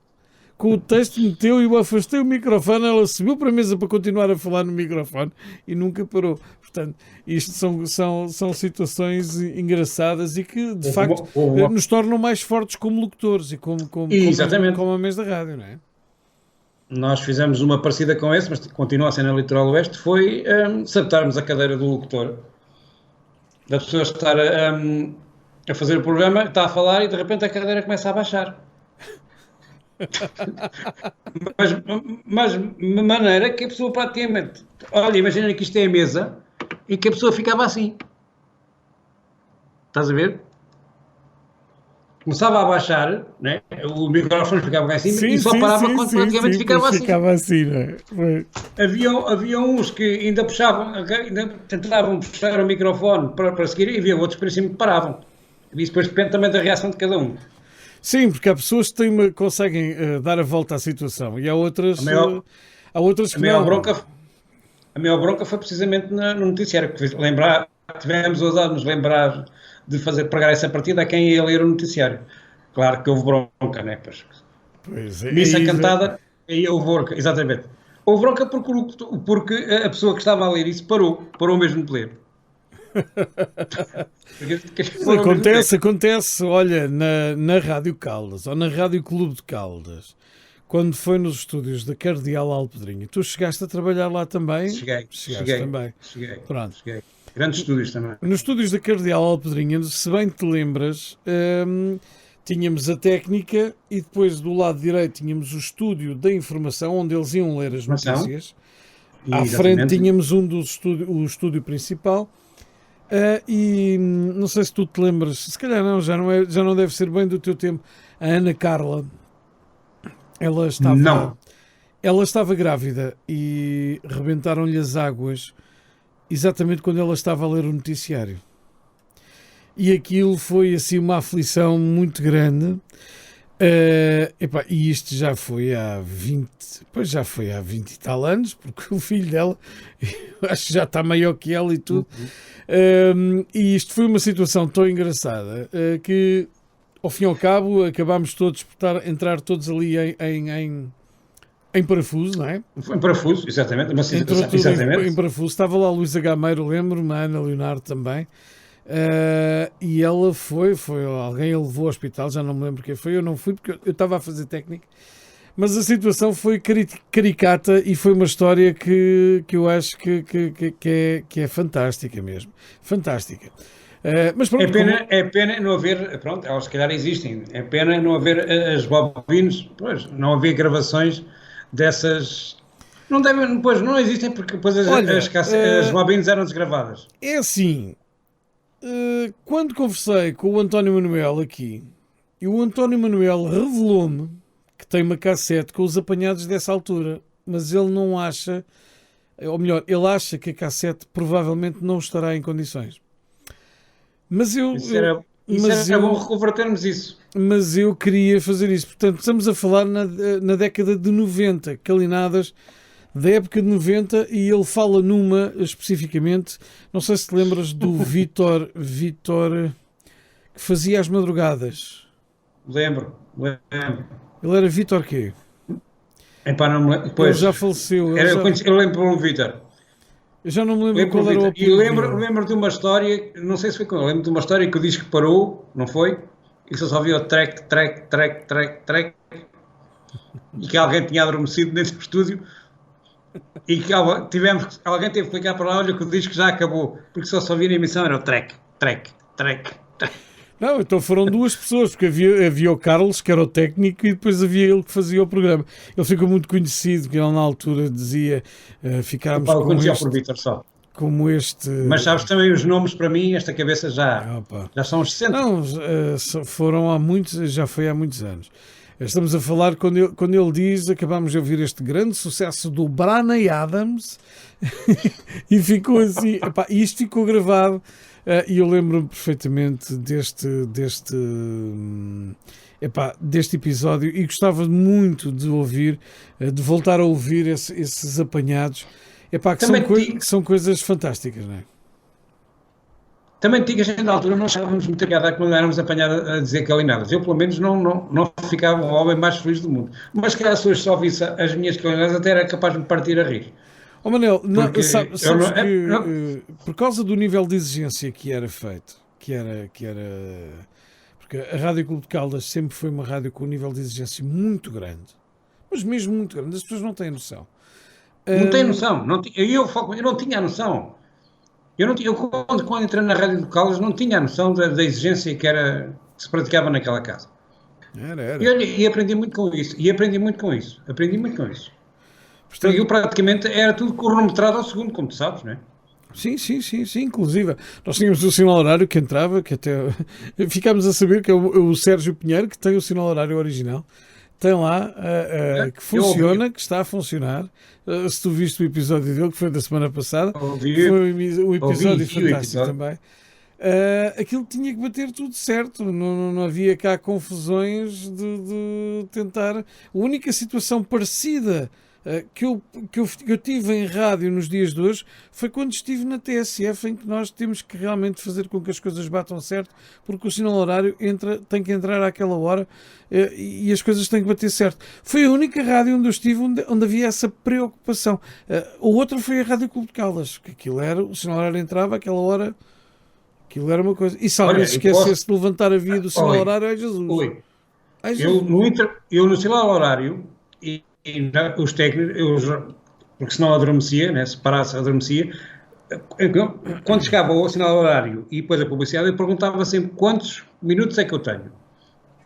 Com o texto meteu e eu afastei o microfone, ela subiu para a mesa para continuar a falar no microfone e nunca parou. Portanto, isto são situações engraçadas e que, de facto, nos tornam mais fortes como locutores e como homens da rádio, não é? Nós fizemos uma parecida com esse, mas continua a ser na Litoral Oeste, foi saltarmos a cadeira do locutor. Da pessoa estar a fazer o programa, está a falar e de repente a cadeira começa a baixar. mas de maneira que a pessoa praticamente... Olha, imagina que isto é a mesa e que a pessoa ficava assim. Estás a ver? Começava a baixar, né? O microfone ficava assim e só parava quando praticamente ficava assim. Ficava assim, não é? Havia uns que ainda puxavam, ainda tentavam puxar o microfone para seguir e havia outros que por cima paravam. E isso depois depende também da reação de cada um. Sim, porque há pessoas que conseguem dar a volta à situação e há outras que não. A maior bronca foi precisamente no noticiário, que tivemos ousado nos lembrar de pregar essa partida a quem ia ler o noticiário. Claro que houve bronca, né? Pois é. Missa cantada, aí houve bronca, exatamente. Houve bronca porque a pessoa que estava a ler isso parou mesmo de ler. Acontece, olha, na Rádio Caldas ou na Rádio Clube de Caldas, quando foi nos estúdios da Cardeal Alpedrinha, tu chegaste a trabalhar lá também? Cheguei. Pronto. Cheguei. Grandes estúdios também. Nos estúdios da Cardeal Alpedrinha, se bem te lembras, tínhamos a técnica e depois do lado direito tínhamos o estúdio da informação, onde eles iam ler as notícias. À frente tínhamos o estúdio principal. E não sei se tu te lembras, se calhar não, já não deve ser bem do teu tempo, a Ana Carla, ela estava grávida e rebentaram-lhe as águas exatamente quando ela estava a ler o noticiário e aquilo foi assim uma aflição muito grande. E isto já foi há 20 e tal anos, porque o filho dela acho que já está maior que ela e tudo. E isto foi uma situação tão engraçada que ao fim e ao cabo acabámos todos por entrar todos ali em parafuso, não é? Em parafuso, exatamente. Uma situação, exatamente. Em parafuso. Estava lá a Luísa Gameiro, lembro-me, a Ana Leonardo também. E ela alguém a levou ao hospital, já não me lembro quem foi, eu não fui porque eu estava a fazer técnica, mas a situação foi caricata e foi uma história que eu acho que é fantástica mesmo, fantástica. Mas pronto, é pena não haver, pronto, elas se calhar existem, é pena não haver as bobines, não haver gravações dessas. Não existem porque depois as bobines eram desgravadas. É assim. Quando conversei com o António Manuel aqui, e o António Manuel revelou-me que tem uma cassete com os apanhados dessa altura, mas ele não acha, ou melhor, ele acha que a cassete provavelmente não estará em condições. Mas Isso era bom reconvertermos isso. Mas eu queria fazer isso. Portanto, estamos a falar na década de 90, calinadas da época de 90, e ele fala numa especificamente, não sei se te lembras do Vítor, que fazia as madrugadas. Lembro. Ele era Vítor quê? Epá, não me lembro. Pois, ele já faleceu. eu lembro do Vítor. Eu já não me lembro qual era o apelido. E lembro de uma história, não sei se foi com ele, lembro de uma história que o disco parou, não foi? E só via o track, e que alguém tinha adormecido dentro do estúdio e que alguém teve que clicar para lá, olha que o disco já acabou, porque só via na emissão, era o track. Não, então foram duas pessoas, porque havia o Carlos, que era o técnico, e depois havia ele que fazia o programa. Ele ficou muito conhecido, que ele na altura dizia, ficámos como este... Mas sabes também os nomes, para mim, esta cabeça já são os 60. Não, já foi há muitos anos. Estamos a falar, quando ele diz, acabámos de ouvir este grande sucesso do Bryan Adams, e ficou assim, isto ficou gravado, e eu lembro-me perfeitamente deste episódio, e gostava muito de ouvir, de voltar a ouvir esses apanhados, que são coisas fantásticas, não é? Também te digo, a gente na altura não estávamos muito ligados quando éramos apanhados a dizer calinadas. Eu, pelo menos, não ficava o homem mais feliz do mundo. Mas que as pessoas só vissem as minhas calinadas, até era capaz de me partir a rir. Manel, sabes que por causa do nível de exigência que era feito, porque a Rádio Clube de Caldas sempre foi uma rádio com um nível de exigência muito grande, mas mesmo muito grande, as pessoas não têm noção. Não têm noção. Eu não tinha a noção. Quando entrei na Rádio de Caldas, não tinha a noção da exigência que se praticava naquela casa. Era. E aprendi muito com isso. Portanto, eu praticamente era tudo cronometrado ao segundo, como tu sabes, não é? Sim, inclusive. Nós tínhamos o sinal horário que entrava, que até ficámos a saber que é o Sérgio Pinheiro, que tem o sinal horário original. Tem lá, que funciona, que está a funcionar. Se tu viste o episódio dele, que foi da semana passada, foi um episódio fantástico também. Aquilo tinha que bater tudo certo, não havia cá confusões de tentar. A única situação parecida que eu tive em rádio nos dias de hoje foi quando estive na TSF, em que nós temos que realmente fazer com que as coisas batam certo, porque o sinal horário tem que entrar àquela hora e as coisas têm que bater certo. Foi a única rádio onde eu estive onde havia essa preocupação. O outro foi a Rádio Clube de Caldas, que aquilo era, o sinal horário entrava àquela hora, aquilo era uma coisa. E se alguém esquecesse de levantar a via do sinal horário, é Jesus. Eu no sinal horário e os técnicos, porque senão adormecia, né? Se parasse adormecia, quando chegava ao sinal horário e depois a publicidade, eu perguntava sempre quantos minutos é que eu tenho.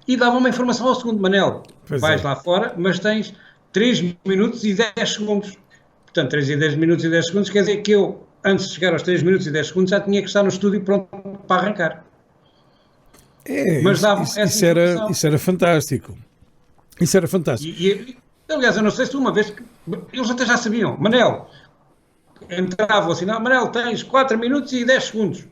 E dava uma informação ao segundo, Manel. Vais lá fora, mas tens 3 minutos e 10 segundos. Portanto, 3 e 10 minutos e 10 segundos quer dizer que eu, antes de chegar aos 3 minutos e 10 segundos, já tinha que estar no estúdio pronto para arrancar. Mas isso era fantástico. Isso era fantástico. Aliás, eu não sei se uma vez que eles até já sabiam, Manel, entrava o sinal, Manel, tens 4 minutos e 10 segundos.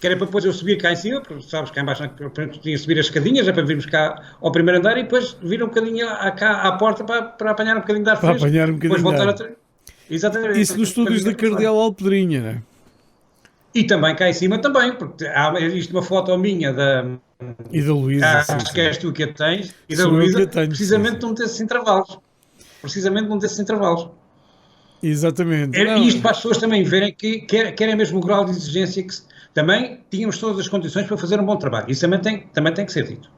Que era para depois eu subir cá em cima, porque sabes, cá em baixo tinha que subir as escadinhas, para virmos cá ao primeiro andar e depois vir um bocadinho cá à porta para apanhar um bocadinho de ar fresco. Para apanhar um bocadinho de ar. Exatamente. Isso nos estúdios da Cardeal Alpedrinha, não é? E também cá em cima também, porque existe uma foto minha e da Luísa. Acho que és tu que a tens. E da Luísa, precisamente de um desses intervalos. Exatamente. E isto para as pessoas também verem que era mesmo o grau de exigência que também tínhamos todas as condições para fazer um bom trabalho. Isso também tem que ser dito.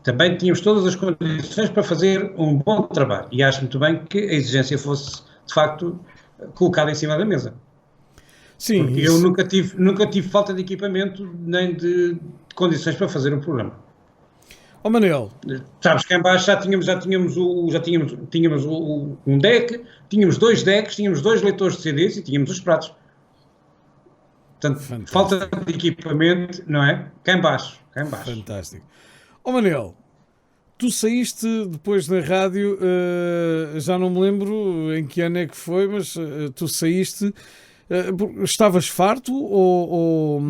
Também tínhamos todas as condições para fazer um bom trabalho. E acho muito bem que a exigência fosse, de facto, colocada em cima da mesa. Sim, porque eu nunca tive falta de equipamento nem de condições para fazer um programa. Manel, sabes que em baixo já tínhamos um deck, tínhamos 2 decks, tínhamos 2 leitores de CDs e tínhamos os pratos. Portanto, fantástico. Falta de equipamento, não é? Cá em baixo. Fantástico. Manel, Tu saíste depois da rádio, já não me lembro em que ano é que foi, mas tu saíste. Estavas farto ou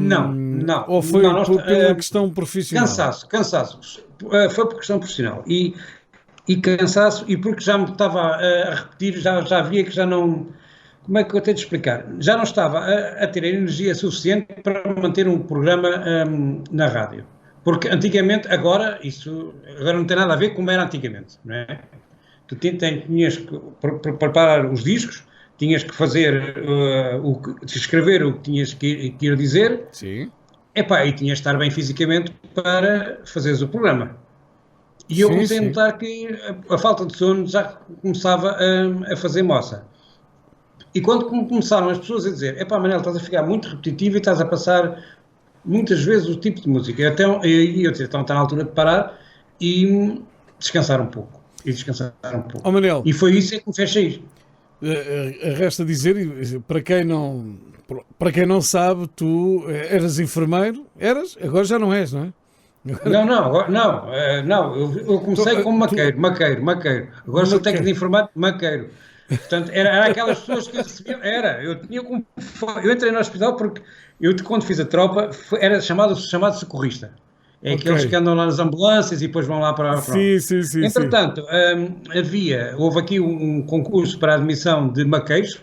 foi pela questão profissional? Cansaço. Foi por questão profissional e cansaço, e porque já me estava a repetir, já via que já não. Como é que eu tenho de explicar? Já não estava a ter energia suficiente para manter um programa na rádio. Porque antigamente, agora não tem nada a ver como era antigamente, não é? Tu tinhas que preparar os discos, tinhas que fazer, escrever o que tinhas que ir dizer. Sim. E tinhas de estar bem fisicamente para fazeres o programa. E eu comecei a notar que a falta de sono já começava a fazer moça. E quando começaram as pessoas a dizer, Manel, estás a ficar muito repetitivo e estás a passar muitas vezes o tipo de música. Eu disse, então está na altura de parar e descansar um pouco. Oh, Manel, e foi isso que me fez sair. Resta dizer, para quem não sabe, tu eras enfermeiro, agora já não és, não é? Não, eu comecei como maqueiro. Agora sou técnico de informática, maqueiro. Portanto, era aquelas pessoas que recebiam. Eu entrei no hospital porque quando fiz a tropa, era chamado socorrista. É aqueles que andam lá nas ambulâncias e depois vão lá para. Sim. Entretanto, houve aqui um concurso para a admissão de maqueiros,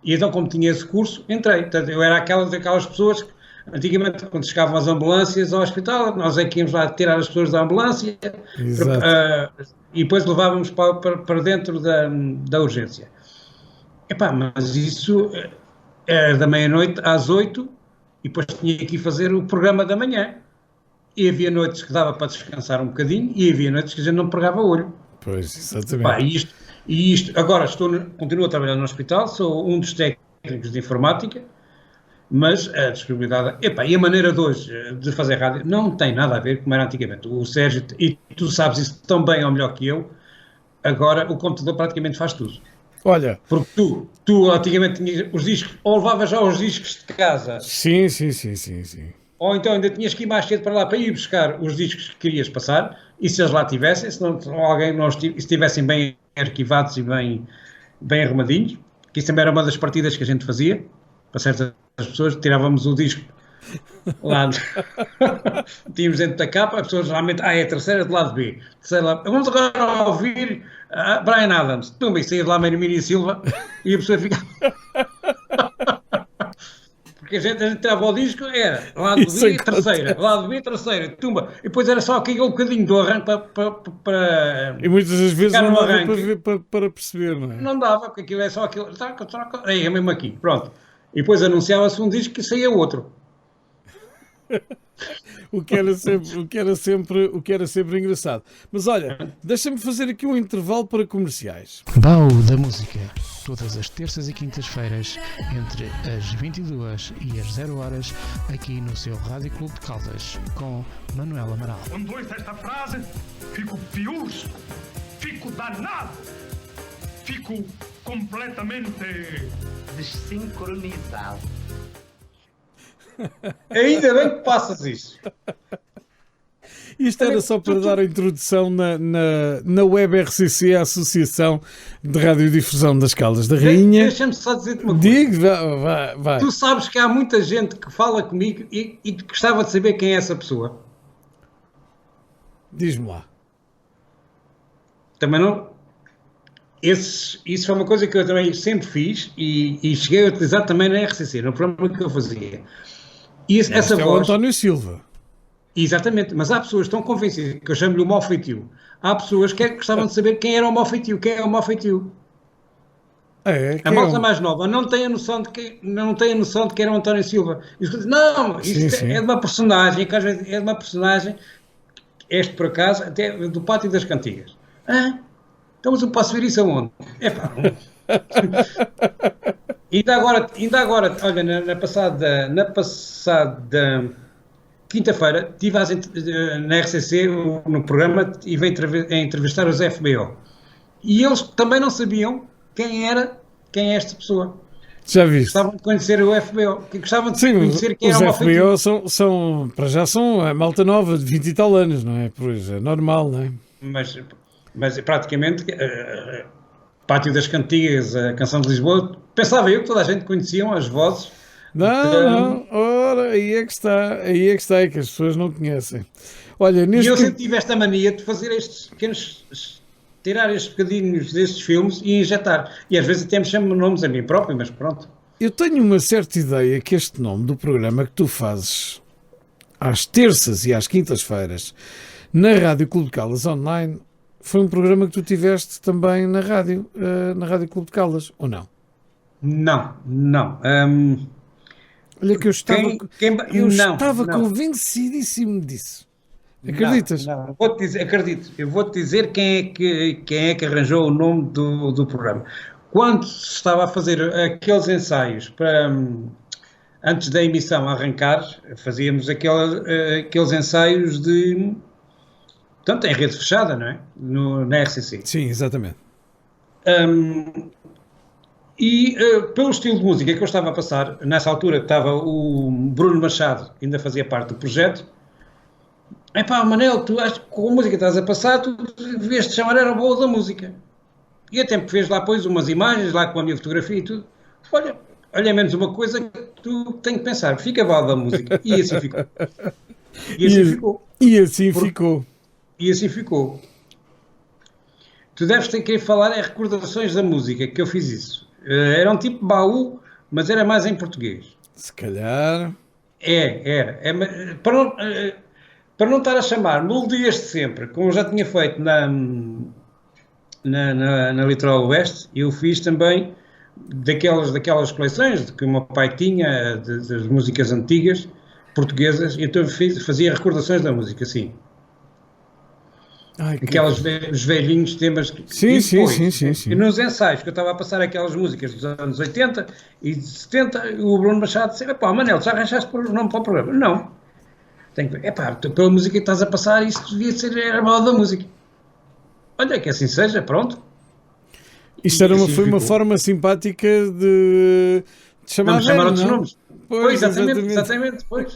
e então, como tinha esse curso, entrei. Portanto, eu era aquelas pessoas que, antigamente, quando chegavam as ambulâncias ao hospital, nós é que íamos lá tirar as pessoas da ambulância e depois levávamos para dentro da urgência. Mas isso era da meia-noite às 8 e depois tinha que ir fazer o programa da manhã. E havia noites que dava para descansar um bocadinho e havia noites que a gente não pregava o olho. Pois, exatamente. Agora continuo a trabalhar no hospital, sou um dos técnicos de informática, mas a disponibilidade, e a maneira de hoje de fazer rádio não tem nada a ver como era antigamente. O Sérgio, e tu sabes isso tão bem ou melhor que eu, agora o computador praticamente faz tudo. Olha... Porque tu antigamente tinhas os discos, ou levavas já os discos de casa. Sim. Ou então ainda tinhas que ir mais cedo para lá para ir buscar os discos que querias passar, e se eles lá tivessem, se estivessem bem arquivados e bem arrumadinhos, que isso também era uma das partidas que a gente fazia, para certas pessoas, tirávamos o disco lá, tínhamos dentro da capa, as pessoas geralmente, é a terceira do lado B, vamos agora ouvir Bryan Adams, e saía de lá Miriam Silva, e a pessoa ficava... Porque a gente tirava o disco, era lado B, terceira, tumba. E depois era só aquele bocadinho do arranque para... E muitas das vezes não dava para perceber, não é? Não dava, porque aquilo é só aquilo... É mesmo aqui, pronto. E depois anunciava-se um disco e saía outro. O que era sempre engraçado. Mas olha, deixa-me fazer aqui um intervalo para comerciais. Baú da Música, todas as terças e quintas-feiras, entre as 22 e as 0 horas, aqui no seu Rádio Clube de Caldas, com Manuel Amaral. Quando ouço esta frase, fico pius, fico danado, fico completamente desincronizado. Ainda bem que passas isso. Isto era só para dar a introdução na Web RCC, a Associação de Radiodifusão das Caldas da Rainha. Deixa-me só dizer-te uma coisa. Digo, vai. Tu sabes que há muita gente que fala comigo e que gostava de saber quem é essa pessoa. Diz-me lá. Também não... Isso foi uma coisa que eu também sempre fiz e cheguei a utilizar também na RCC, no programa que eu fazia. Essa voz... é o António Silva. Exatamente, mas há pessoas que estão convencidas que eu chamo-lhe o mau feitio. Há pessoas que gostavam de saber quem era o mau feitio. Quem é o mau feitio? A malta mais nova não tem a noção de que era o António Silva. Não, isto é de uma personagem, que às vezes é de uma personagem, este por acaso, até do Pátio das Cantigas. Então, mas eu posso ver isso aonde? Ainda agora, olha, na passada quinta-feira, estive na RCC, no programa, e veio entrevistar os FBO. E eles também não sabiam quem é esta pessoa. Já viste? Gostavam de conhecer o FBO, que gostavam de Sim, conhecer quem os era o FBO para já são a malta nova, de 20 e tal anos, não é? Pois é normal, não é? Mas praticamente, Pátio das Cantigas, a Canção de Lisboa, pensava eu que toda a gente conheciam as vozes. Não, ora, aí é que está, é que as pessoas não conhecem. Olha, E eu sempre tive esta mania de fazer estes pequenos, tirar estes bocadinhos destes filmes e injetar. E às vezes até me chamo nomes a mim próprio, mas pronto. Eu tenho uma certa ideia que este nome do programa que tu fazes às terças e às quintas-feiras na Rádio Clube de Caldas Online foi um programa que tu tiveste também na Rádio Clube de Caldas, ou não? Não. Olha que eu estava não. convencidíssimo disso. Acreditas? Não. Acredito. Eu vou-te dizer quem é que arranjou o nome do programa. Quando se estava a fazer aqueles ensaios antes da emissão arrancar, fazíamos aqueles ensaios de... Portanto, em rede fechada, não é? Na RCC. Sim, exatamente. Pelo estilo de música que eu estava a passar, nessa altura estava o Bruno Machado, que ainda fazia parte do projeto. Epá, Manel, tu achas que com a música que estás a passar, tu devias te chamar Era Boa da Música. E até me fez lá, pois, umas imagens, lá com a minha fotografia e tudo. Olha menos uma coisa que tu tens que pensar, fica Boa da Música. E assim ficou. E assim ficou. Tu deves ter que falar em recordações da música, que eu fiz isso. Era um tipo baú, mas era mais em português. Se calhar... Era. Para não estar a chamar Melodias de Sempre, como eu já tinha feito na Litoral Oeste, eu fiz também daquelas coleções de que o meu pai tinha, das músicas antigas, portuguesas, e então fazia recordações da música, sim. Os velhinhos temas. Sim. E nos ensaios que eu estava a passar aquelas músicas dos anos 80 e de 70, o Bruno Machado disse: "Epá, Manel, já arranjaste o nome para o programa?" Não. Tenho que ver. Epá, pela música que estás a passar, isso devia ser Era Boa da Música. Olha, que assim seja, pronto. Isto foi uma forma simpática de chamar não chamar outros não? Nomes. Pois,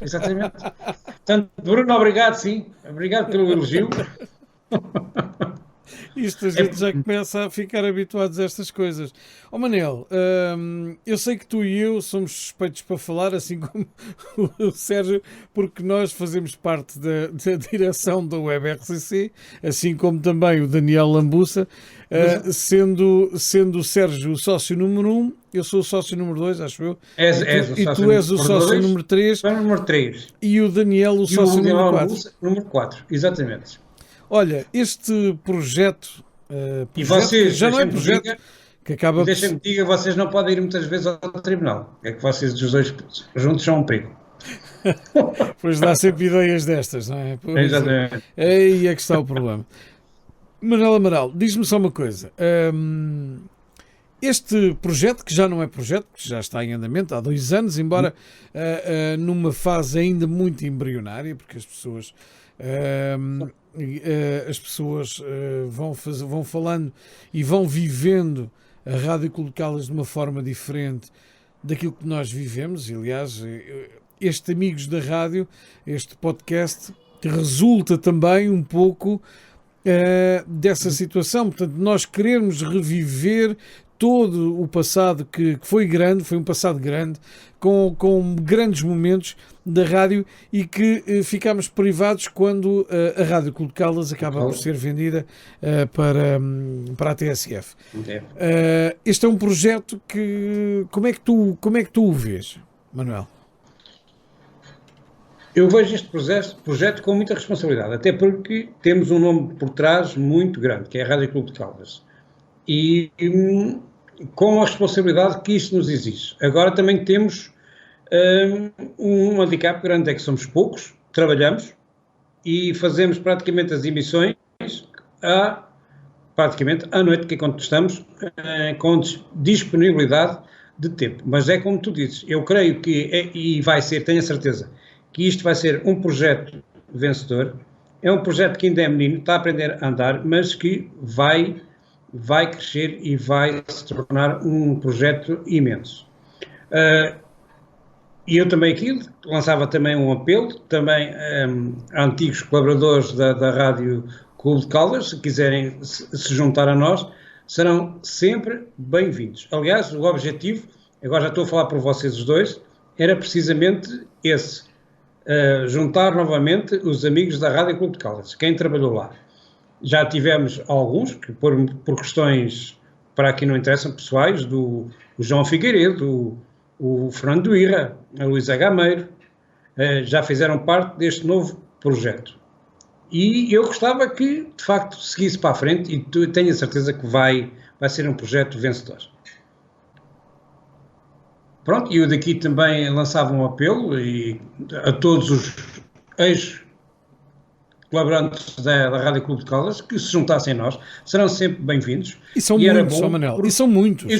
exatamente. Portanto, Bruno, obrigado, sim. Obrigado pelo elogio. Isto a gente já começa a ficar habituados a estas coisas. Manel, eu sei que tu e eu somos suspeitos para falar, assim como o Sérgio, porque nós fazemos parte da direção da Web RCC, assim como também o Daniel Lambuça, sendo o Sérgio o sócio número 1, eu sou o sócio número 2, acho eu, e tu és o sócio número 3, e o Daniel o sócio número 4. Número 4, exatamente. Olha, este projeto, e vocês, já não é projeto, que acaba... Deixem-me dizer, vocês não podem ir muitas vezes ao tribunal. É que vocês, os dois juntos, são um perigo. Pois dá sempre ideias destas, não é? Exatamente. Aí é que está o problema. Manuel Amaral, diz-me só uma coisa. Este projeto, que já não é projeto, que já está em andamento há 2 anos, embora numa fase ainda muito embrionária, porque as pessoas vão falando e vão vivendo a Rádio Clube de Caldas de uma forma diferente daquilo que nós vivemos. E, aliás, este Amigos da Rádio, este podcast, resulta também um pouco dessa situação. Portanto, nós queremos reviver todo o passado que foi grande, foi um passado grande, com grandes momentos da rádio, e que ficámos privados quando a Rádio Clube de Caldas acaba por ser vendida para a TSF. Este é um projeto que... Como é que tu o vês, Manuel? Eu vejo este projeto com muita responsabilidade, até porque temos um nome por trás muito grande, que é a Rádio Clube de Caldas. E com a responsabilidade que isso nos exige. Agora também temos um handicap grande, é que somos poucos, trabalhamos e fazemos praticamente as emissões praticamente à noite, que é quando estamos com disponibilidade de tempo. Mas é como tu dizes, eu creio que, e vai ser, tenho a certeza, que isto vai ser um projeto vencedor. É um projeto que ainda é menino, está a aprender a andar, mas que vai crescer e vai se tornar um projeto imenso. E eu também aqui lançava também um apelo, também a antigos colaboradores da Rádio Clube de Caldas, se quiserem se juntar a nós, serão sempre bem-vindos. Aliás, o objetivo, agora já estou a falar por vocês os dois, era precisamente esse, juntar novamente os amigos da Rádio Clube de Caldas, quem trabalhou lá. Já tivemos alguns, que por questões para aqui não interessam, pessoais, o João Figueiredo, o Fernando Irra, a Luísa Gameiro, já fizeram parte deste novo projeto. E eu gostava que, de facto, seguisse para a frente e tenho a certeza que vai ser um projeto vencedor. Pronto, e eu daqui também lançava um apelo a todos os ex-colaborantes da Rádio Clube de Caldas que se juntassem a nós, serão sempre bem-vindos. E são muitos, São Manel, e são muitos. E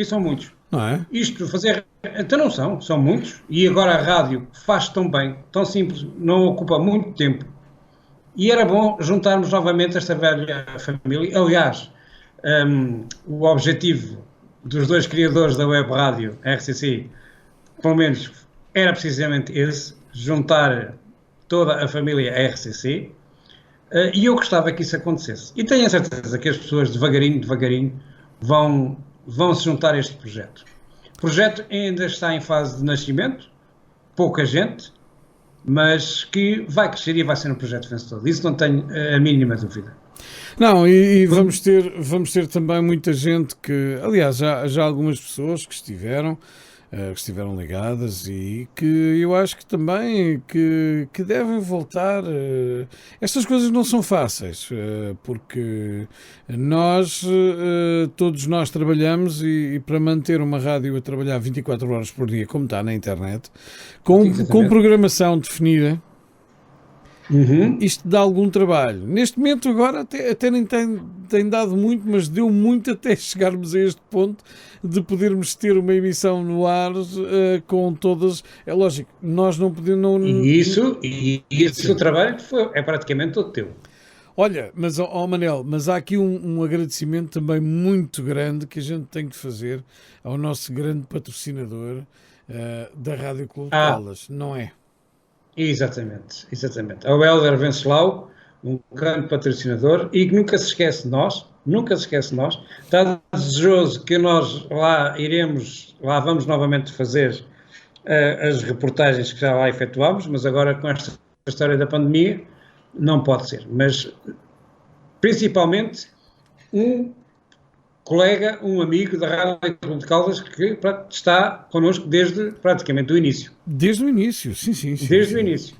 são muitos. Não é? Isto fazer... Então não são muitos. E agora a rádio faz tão bem, tão simples, não ocupa muito tempo. E era bom juntarmos novamente esta velha família. Aliás, o objetivo dos dois criadores da web rádio, RCC, pelo menos era precisamente esse, juntar toda a família RCC, e eu gostava que isso acontecesse. E tenho a certeza que as pessoas devagarinho vão se juntar a este projeto. O projeto ainda está em fase de nascimento, pouca gente, mas que vai crescer e vai ser um projeto vencedor. Disso não tenho a mínima dúvida. Não, e vamos ter também muita gente que, aliás, já algumas pessoas que estiveram ligadas e que eu acho que também que devem voltar. Estas coisas não são fáceis, porque todos nós trabalhamos e para manter uma rádio a trabalhar 24 horas por dia, como está na internet, com programação definida, isto dá algum trabalho. Neste momento agora até nem tem dado muito, mas deu muito até chegarmos a este ponto de podermos ter uma emissão no ar com todas... É lógico, nós não podemos... E esse trabalho é praticamente todo teu. Olha, mas Manel, mas há aqui um agradecimento também muito grande que a gente tem que fazer ao nosso grande patrocinador da Rádio Clube de Caldas, não é? Exatamente. Ao Helder Venceslau, um grande patrocinador, e que nunca se esquece de nós, está desejoso que nós lá vamos novamente fazer as reportagens que já lá efetuámos, mas agora com esta história da pandemia não pode ser. Mas principalmente um colega, um amigo da Rádio Clube de Caldas que está connosco desde praticamente o início. Desde o início, sim. Desde o início.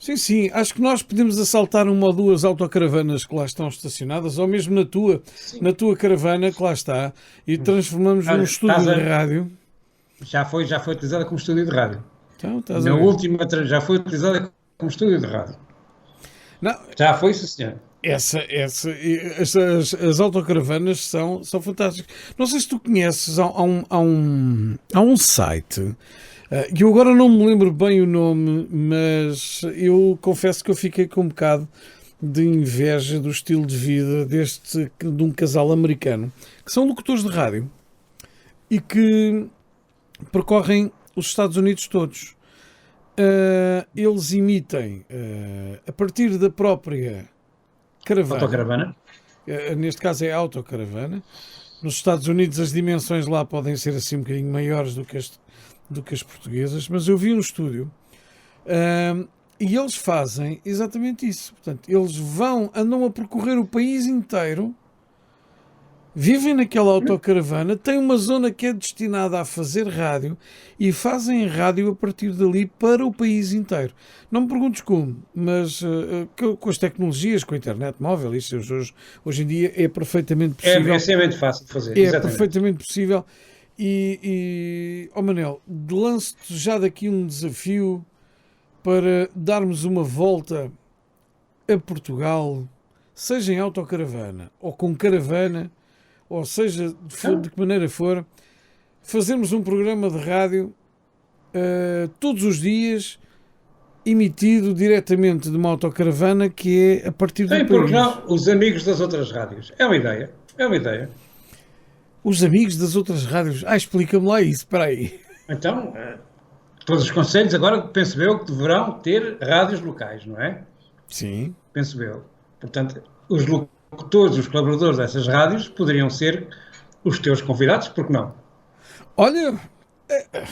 Sim, acho que nós podemos assaltar uma ou duas autocaravanas que lá estão estacionadas, ou mesmo na tua caravana que lá está, e transformamos num estúdio de rádio. Já foi utilizada como estúdio de rádio. Então, na última já foi utilizada como estúdio de rádio. Não, já foi, sim, senhor. As autocaravanas são fantásticas. Não sei se tu conheces, há um site, que eu agora não me lembro bem o nome, mas eu confesso que eu fiquei com um bocado de inveja do estilo de vida de um casal americano, que são locutores de rádio e que percorrem os Estados Unidos todos. Eles emitem a partir da própria autocaravana. Neste caso é a autocaravana. Nos Estados Unidos as dimensões lá podem ser assim um bocadinho maiores do que as portuguesas, mas eu vi um estúdio e eles fazem exatamente isso. Portanto, eles andam a percorrer o país inteiro, vivem naquela autocaravana, têm uma zona que é destinada a fazer rádio e fazem rádio a partir dali para o país inteiro. Não me perguntes como, mas com as tecnologias, com a internet móvel, isso hoje em dia é perfeitamente possível. É extremamente fácil de fazer. É perfeitamente possível. E Manel, lanço-te já daqui um desafio para darmos uma volta a Portugal, seja em autocaravana ou com caravana, ou seja, de que maneira for, fazermos um programa de rádio todos os dias, emitido diretamente de uma autocaravana, que é a partir do país. Porque não, os amigos das outras rádios. É uma ideia. Os amigos das outras rádios. Explica-me lá isso, espera aí. Então, todos os concelhos agora, penso eu, que deverão ter rádios locais, não é? Sim. Penso eu. Portanto, os locutores, os colaboradores dessas rádios poderiam ser os teus convidados, porque não? Olha,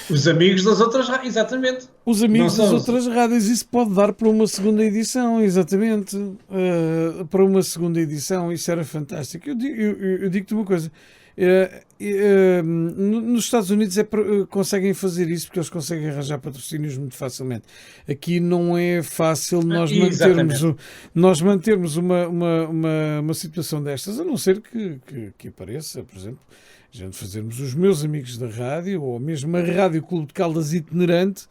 Os amigos das outras rádios, exatamente. os amigos Não das são- outras rádios, isso pode dar para uma segunda edição, exatamente. Para uma segunda edição, isso era fantástico. Eu digo-te uma coisa. Nos Estados Unidos conseguem fazer isso porque eles conseguem arranjar patrocínios muito facilmente. Aqui não é fácil nós mantermos uma situação destas, a não ser que apareça, por exemplo, a gente fazermos os meus amigos da rádio, ou mesmo a Rádio Clube de Caldas itinerante,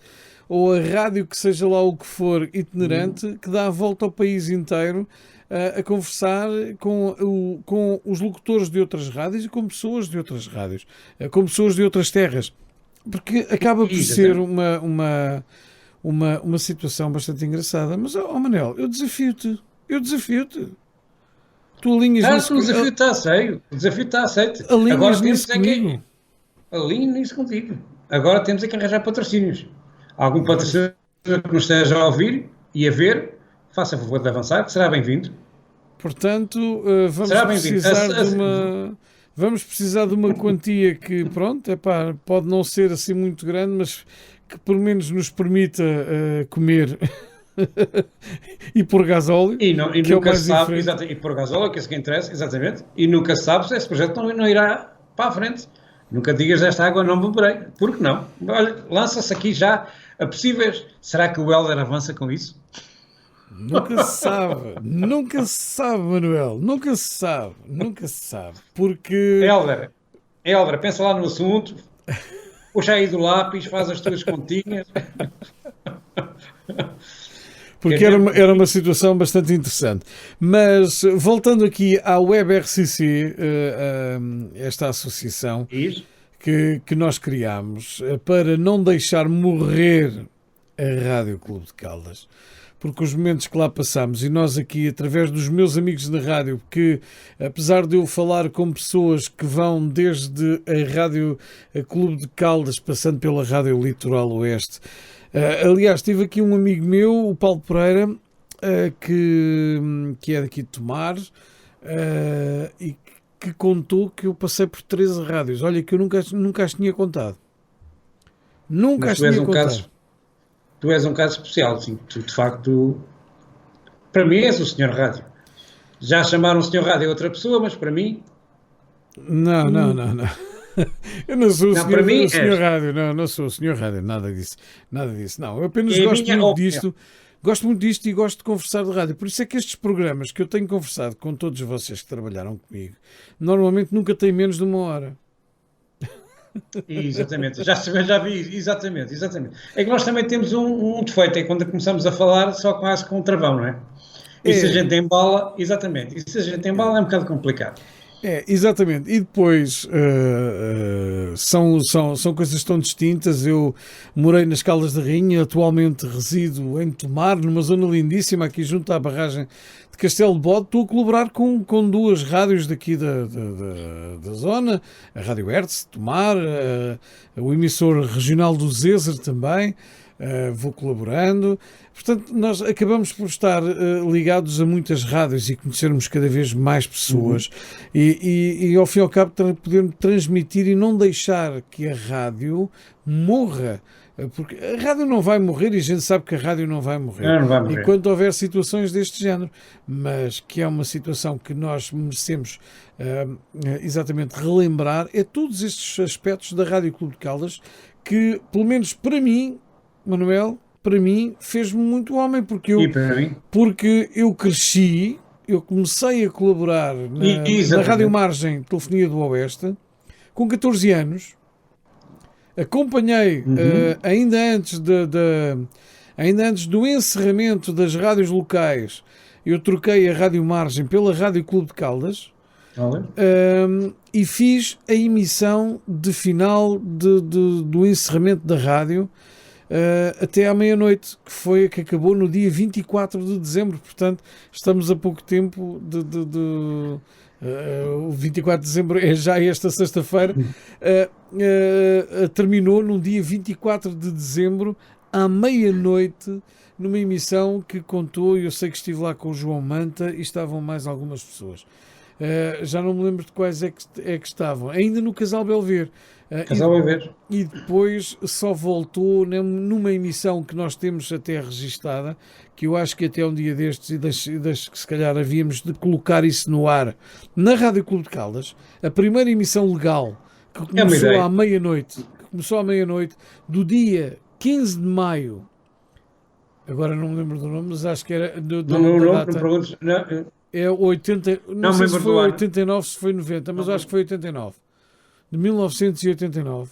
ou a rádio que seja lá o que for itinerante, que dá a volta ao país inteiro a conversar com os locutores de outras rádios e com pessoas de outras rádios, com pessoas de outras terras, porque acaba por ser uma situação bastante engraçada. Mas, Manel, eu desafio-te. Tu alinhas nisso. O desafio está aceito. O desafio está aceito. Alinhas nisso comigo. Alinho nisso contigo. Agora temos que arranjar patrocínios. Algum patrocinador que nos esteja a ouvir e a ver, faça favor de avançar, que será bem-vindo. Portanto, vamos precisar de uma quantia que, pronto, pode não ser assim muito grande, mas que pelo menos nos permita comer e pôr gasóleo. E que nunca é se sabe, e pôr gasóleo, que é isso que interessa, exatamente. E nunca se sabe se esse projeto não irá para a frente. Nunca digas desta água não beberei. Por que não? Olha, lança-se aqui já a possíveis. Será que o Helder avança com isso? Nunca se sabe, Manuel, nunca se sabe, porque... Helder, pensa lá no assunto, puxa aí do lápis, faz as tuas continhas. Porque era uma situação bastante interessante. Mas, voltando aqui à WebRCC, esta associação que nós criámos para não deixar morrer a Rádio Clube de Caldas, porque os momentos que lá passamos, e nós aqui, através dos meus amigos na rádio, que apesar de eu falar com pessoas que vão desde a Rádio Clube de Caldas, passando pela Rádio Litoral Oeste, aliás, tive aqui um amigo meu, o Paulo Pereira, que é daqui de Tomar, e que contou que eu passei por 13 rádios. Olha, que eu nunca as tinha contado. Nunca as tinha contado. Tu és um caso especial, sim. Tu, de facto, para mim és o Senhor Rádio. Já chamaram o Senhor Rádio a outra pessoa, mas para mim... Não. Eu não sou o senhor Rádio. Não sou o Senhor Rádio. Nada disso. Não, eu apenas gosto muito disto e gosto de conversar de rádio. Por isso é que estes programas que eu tenho conversado com todos vocês que trabalharam comigo, normalmente nunca têm menos de 1 hora. Exatamente, já vi, exatamente. É que nós também temos um defeito, é quando começamos a falar só quase com um travão, não é? E se a gente embala, exatamente, é um bocado complicado. Exatamente, e depois são coisas tão distintas. Eu morei nas Caldas da Rainha, atualmente resido em Tomar, numa zona lindíssima aqui junto à barragem de Castelo de Bode. Estou a colaborar com 2 rádios daqui da zona, a Rádio Hertz de Tomar, o emissor regional do Zezer também. Vou colaborando. Portanto, nós acabamos por estar ligados a muitas rádios e conhecermos cada vez mais pessoas e ao fim e ao cabo podermos transmitir e não deixar que a rádio morra, porque a rádio não vai morrer e a gente sabe que a rádio não vai morrer, enquanto houver situações deste género, mas que é uma situação que nós merecemos exatamente relembrar, é todos estes aspectos da Rádio Clube de Caldas que, pelo menos para mim, Manuel, fez-me muito homem, porque eu cresci, eu comecei a colaborar na Rádio Margem Telefonia do Oeste com 14 anos, acompanhei ainda antes do encerramento das rádios locais, eu troquei a Rádio Margem pela Rádio Clube de Caldas. E fiz a emissão de final do encerramento da rádio até à meia-noite, que acabou no dia 24 de dezembro. Portanto, estamos a pouco tempo o 24 de dezembro é já esta sexta-feira. Terminou num dia 24 de dezembro, à meia-noite, numa emissão que contou, eu sei que estive lá com o João Manta e estavam mais algumas pessoas. Já não me lembro de quais é que estavam. Ainda no Casal Belver. E depois só voltou numa emissão que nós temos até registada, que eu acho que até um dia destes, e que se calhar havíamos de colocar isso no ar, na Rádio Clube de Caldas, a primeira emissão legal, que começou à meia-noite, do dia 15 de maio. Agora não me lembro do nome, mas acho que era da data. É 80, não sei se foi 89, se foi 90, mas acho que foi 89. De 1989.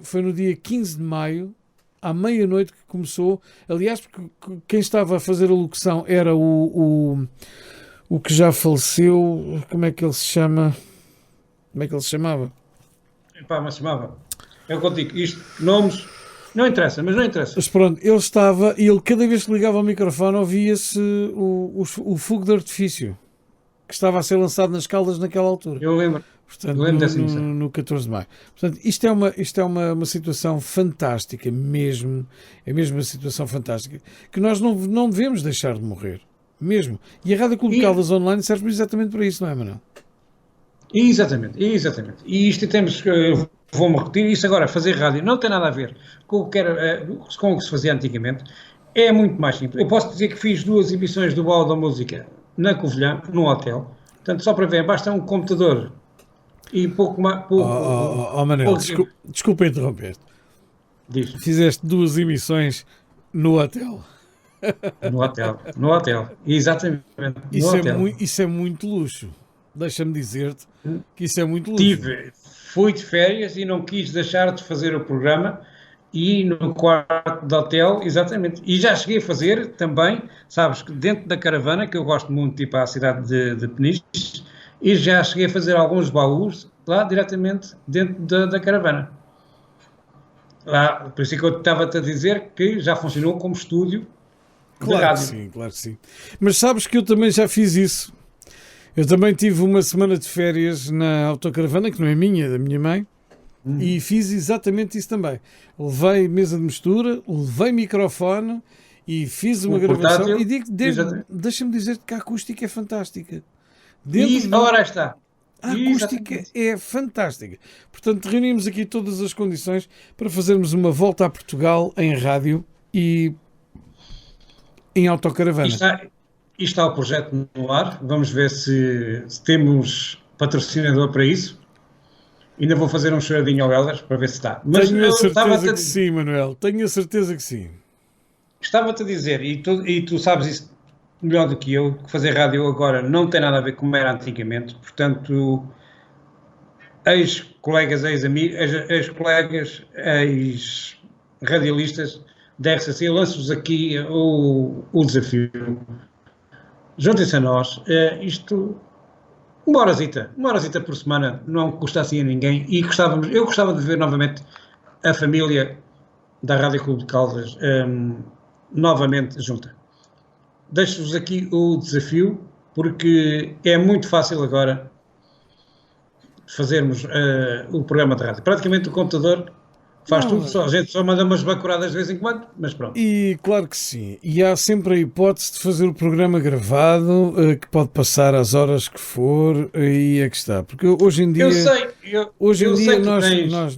Foi no dia 15 de maio, à meia-noite, que começou. Aliás, porque quem estava a fazer a locução era o que já faleceu. Como é que ele se chama? Como é que ele se chamava? Mas chamava. Eu contigo. Isto, nomes, não interessa, mas não interessa. Mas pronto, ele cada vez que ligava ao microfone ouvia-se o fogo de artifício que estava a ser lançado nas Caldas naquela altura. Eu lembro. Portanto, no 14 de maio. Portanto, isto é uma situação fantástica, mesmo. É mesmo uma situação fantástica que nós não devemos deixar de morrer. Mesmo. E a Rádio Clube de Caldas Online serve exatamente para isso, não é, Manuel? Exatamente. E isto temos que... Vou-me repetir, isso agora, fazer rádio não tem nada a ver com o que se fazia antigamente, é muito mais simples. Eu posso dizer que fiz 2 emissões do Baú da Música na Covilhã, num hotel, portanto, só para ver, basta um computador e pouco mais... Manuel, desculpa interromper-te. Diz. Fizeste 2 emissões no hotel. No hotel, exatamente. Isso é muito luxo. Deixa-me dizer-te que isso é muito luxo. Fui de férias e não quis deixar de fazer o programa e no quarto de hotel, exatamente. E já cheguei a fazer também, sabes, dentro da caravana, que eu gosto muito de ir para a cidade de Peniche, e já cheguei a fazer alguns baús lá diretamente dentro da caravana. Lá, por isso é que eu estava-te a dizer que já funcionou como estúdio de rádio. Claro que sim. Mas sabes que eu também já fiz isso. Eu também tive uma semana de férias na autocaravana, que não é minha, é da minha mãe, e fiz exatamente isso também. Levei mesa de mistura, levei microfone e fiz uma gravação. Portátil, e deixa-me dizer que a acústica é fantástica. Ora está. A acústica é fantástica. Portanto, reunimos aqui todas as condições para fazermos uma volta a Portugal em rádio e em autocaravana. E está o projeto no ar, vamos ver se temos patrocinador para isso. Ainda vou fazer um choradinho ao Elas para ver se está. Mas tenho a certeza que sim, Manuel, tenho a certeza que sim. Estava-te a dizer, e tu sabes isso melhor do que eu, que fazer rádio agora não tem nada a ver como era antigamente, portanto, ex-colegas, ex-amigos, ex-radialistas da RCC, eu lanço-vos aqui o desafio. Juntem-se a nós, isto, uma horazita por semana não custa assim a ninguém e eu gostava de ver novamente a família da Rádio Clube de Caldas novamente junta. Deixo-vos aqui o desafio, porque é muito fácil agora fazermos o programa de rádio. Praticamente o computador faz tudo, a gente só manda umas bacuradas de vez em quando, mas pronto. E claro que sim. E há sempre a hipótese de fazer o programa gravado, que pode passar às horas que for, e é que está. Porque hoje em dia... Hoje em dia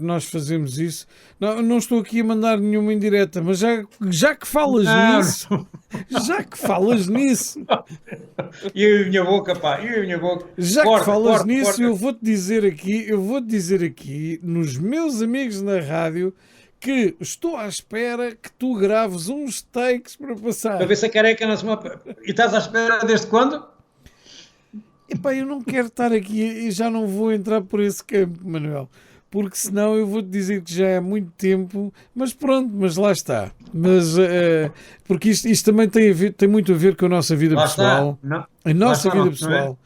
nós fazemos isso. Não estou aqui a mandar nenhuma indireta, mas já que falas nisso... Já que falas nisso... Eu e a minha boca, pá, eu e a minha boca. Já que falas nisso, eu vou-te dizer aqui, nos meus amigos na rádio, que estou à espera que tu graves uns takes para passar. Para ver se a careca na semana... E estás à espera desde quando? Epá, eu não quero estar aqui e já não vou entrar por esse campo, Manuel. Porque senão eu vou-te dizer que já é muito tempo, mas pronto, mas lá está. Mas, porque isto também tem muito a ver com a nossa vida pessoal. A nossa vida pessoal.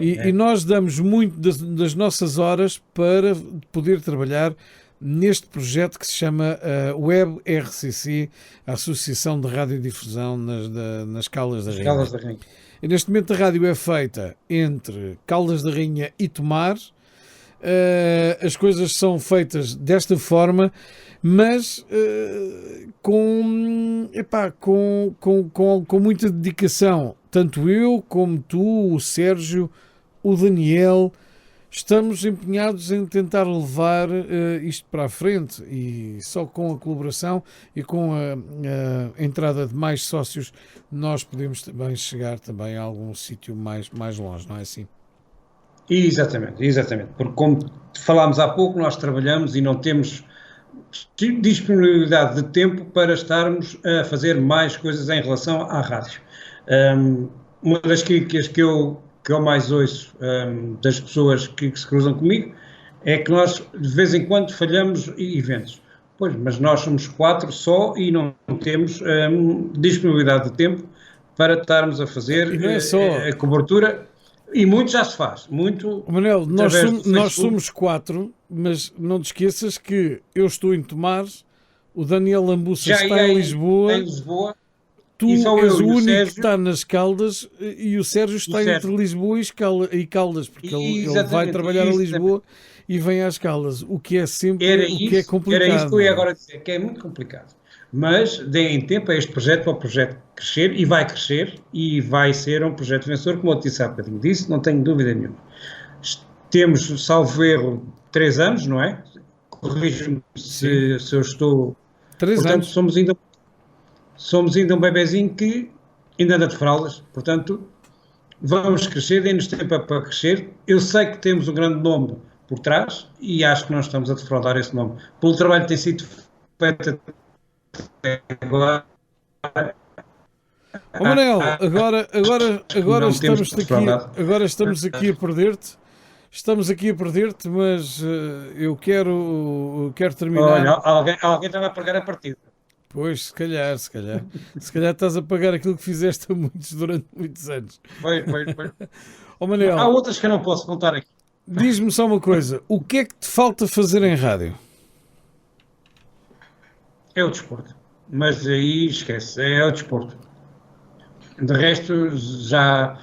E nós damos muito das nossas horas para poder trabalhar neste projeto que se chama Web RCC, a Associação de Radiodifusão nas Caldas da Rainha. E neste momento a rádio é feita entre Caldas da Rainha e Tomar. As coisas são feitas desta forma, mas com muita dedicação. Tanto eu como tu, o Sérgio, o Daniel, estamos empenhados em tentar levar isto para a frente, e só com a colaboração e com a entrada de mais sócios nós podemos também chegar também a algum sítio mais longe, não é assim? Exatamente, porque como falámos há pouco, nós trabalhamos e não temos disponibilidade de tempo para estarmos a fazer mais coisas em relação à rádio. Uma das críticas que eu mais ouço das pessoas que se cruzam comigo é que nós de vez em quando falhamos eventos. Pois, mas nós somos 4 só e não temos disponibilidade de tempo para estarmos a fazer a cobertura. E muito já se faz, muito... Manuel, nós somos 4, mas não te esqueças que eu estou em Tomar, o Daniel Lambuça está em Lisboa, tu és o único que está nas Caldas, e o Sérgio está entre Lisboa e Caldas, porque ele vai trabalhar a Lisboa e vem às Caldas, o que é sempre que é complicado. Era isso que eu ia agora dizer, que é muito complicado. Mas deem tempo a este projeto, para o projeto crescer, e vai ser um projeto vencedor, como eu te disse há bocadinho disso, não tenho dúvida nenhuma. Temos, salvo erro, 3 anos, não é? Corrijo-me se eu estou... 3 anos. Somos ainda um bebezinho que ainda anda de fraldas, portanto, vamos crescer, deem-nos tempo para crescer. Eu sei que temos um grande nome por trás e acho que nós estamos a defraudar esse nome. Pelo trabalho que tem sido feito agora. Manel, agora estamos aqui a perder-te. Estamos aqui a perder-te, mas eu quero terminar. Olha, alguém estava a pagar a partida. Pois, se calhar estás a pagar aquilo que fizeste durante muitos anos. Foi. Manel, há outras que eu não posso contar aqui. Diz-me só uma coisa, o que é que te falta fazer em rádio? É o desporto, mas aí esquece, é o desporto. De resto, já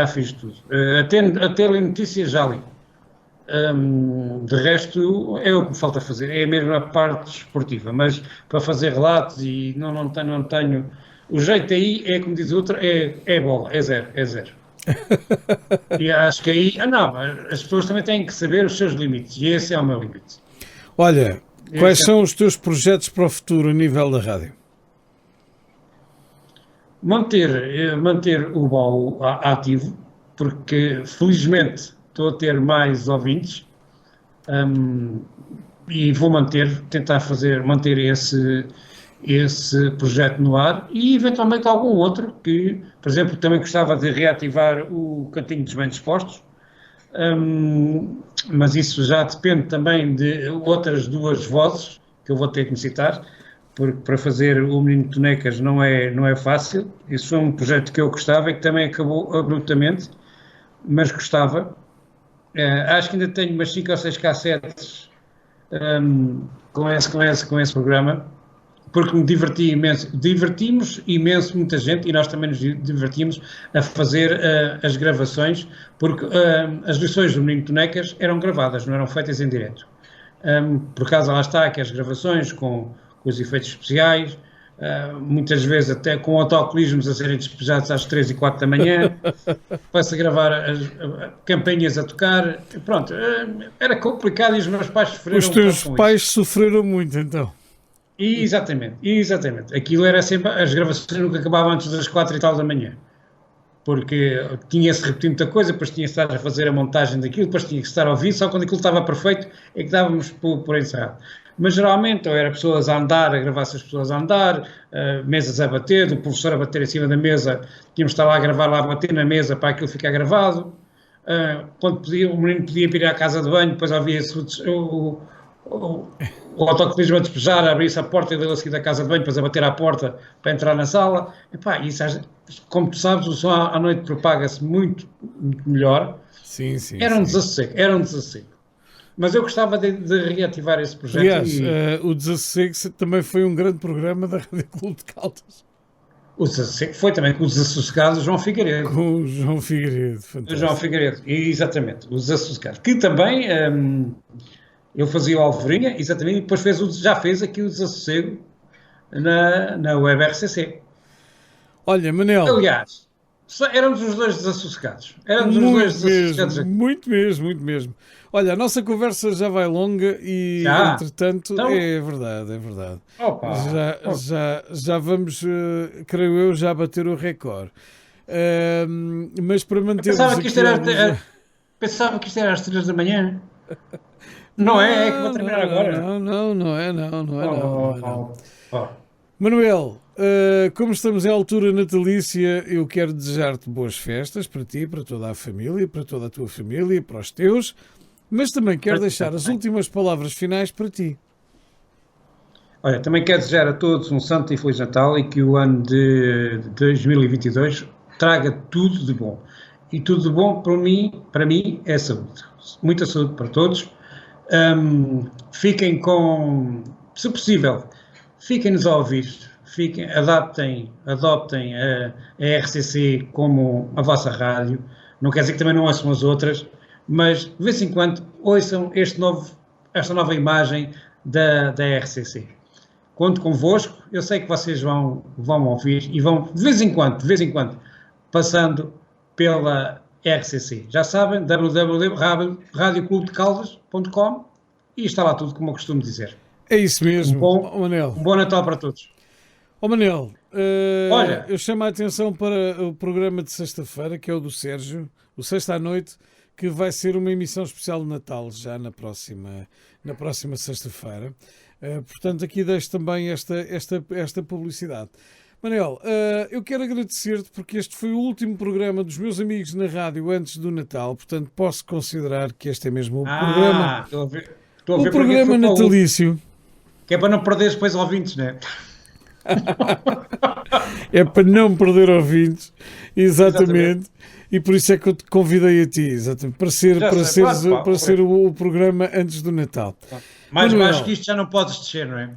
fiz tudo. Até ler notícias já li. De resto, é o que me falta fazer, é mesmo a parte esportiva, mas para fazer relatos e não tenho. O jeito aí é, como diz o outro, é bola, é zero. E acho que aí, as pessoas também têm que saber os seus limites, e esse é o meu limite. Olha, quais são os teus projetos para o futuro a nível da rádio? Manter o BAU ativo, porque felizmente estou a ter mais ouvintes, e vou tentar manter esse projeto no ar, e eventualmente algum outro que, por exemplo, também gostava de reativar o Cantinho dos Bem Dispostos, mas isso já depende também de outras 2 vozes que eu vou ter que necessitar, porque para fazer o Menino de Tonecas não é fácil. Isso foi um projeto que eu gostava e que também acabou abruptamente, mas gostava. Acho que ainda tenho umas 5 ou 6 cassetes com esse programa, porque me diverti imenso. Divertimos imenso muita gente, e nós também nos divertimos a fazer as gravações, porque as lições do Menino Tonecas eram gravadas, não eram feitas em direto. Por acaso lá está, que as gravações com os efeitos especiais, muitas vezes até com autocolismos a serem despejados às 3 e 4 da manhã, para-se gravar as campanhas a tocar, pronto, era complicado, e os meus pais sofreram. Os teus pais sofreram muito, então? Exatamente. Aquilo era sempre, as gravações nunca acabavam antes das 4 e tal da manhã, porque tinha-se repetido muita coisa, depois tinha-se estar a fazer a montagem daquilo, depois tinha que estar a ouvir, só quando aquilo estava perfeito é que dávamos por encerrado. Mas geralmente ou era pessoas a andar, a gravar-se as pessoas a andar, mesas a bater, o professor a bater em cima da mesa, tínhamos de estar lá a gravar, lá a bater na mesa para aquilo ficar gravado. Quando o menino podia ir à casa de banho, depois havia-se o autocolismo a despejar, a abrir-se a porta e dele a seguir da casa de banho, depois a bater à porta para entrar na sala. Isso, como tu sabes, o som à noite propaga-se muito melhor. Sim. Era um desassossego. Mas eu gostava de reativar esse projeto. Aliás, o Desassossego também foi um grande programa da Rádio Clube de Caldas. O Desassossego foi também com o Desassossegados João Figueiredo. Com o João Figueiredo, fantástico. João Figueiredo, exatamente, o Desassossegados. Que também eu fazia o Alvorinha, exatamente, e depois já fez aqui o Desassossego na Web RCC. Olha, Manel. Aliás, éramos os dois desassossegados. Éramos os dois desassossegados. Muito mesmo. Olha, a nossa conversa já vai longa e, entretanto, então, é verdade. Opa, já vamos, creio eu, já bater o recorde. Mas para mantermos Pensava que isto era às 3 da manhã. Não é? É que vou terminar agora. Não é. Manuel, como estamos em altura natalícia, eu quero desejar-te boas festas para ti, para toda a família, para toda a tua família, para os teus, mas também quero deixar as últimas palavras finais para ti. Olha, também quero desejar a todos um santo e feliz Natal e que o ano de 2022 traga tudo de bom. E tudo de bom para mim é saúde. Muita saúde para todos. Fiquem se possível, fiquem-nos a ouvir. Adoptem a RCC como a vossa rádio. Não quer dizer que também não ouçam as outras, mas de vez em quando ouçam esta nova imagem da RCC. Conto convosco, eu sei que vocês vão ouvir e vão de vez em quando passando pela RCC. Já sabem, www.radioclubedecaldas.com e está lá tudo como eu costumo dizer. É isso mesmo, Manel. Um bom Natal para todos. Manel, olha, eu chamo a atenção para o programa de sexta-feira, que é o do Sérgio, o Sexta à Noite, que vai ser uma emissão especial de Natal, já na próxima sexta-feira. Portanto, aqui deixo também esta publicidade. Manel, eu quero agradecer-te porque este foi o último programa dos meus amigos na rádio antes do Natal, portanto posso considerar que este é mesmo o programa, o programa natalício. Que é para não perder depois ouvintes, não é? É para não perder ouvintes, exatamente. E por isso é que eu te convidei a ti, exatamente, para ser o programa antes do Natal. Mais baixo que isto já não podes descer, não é?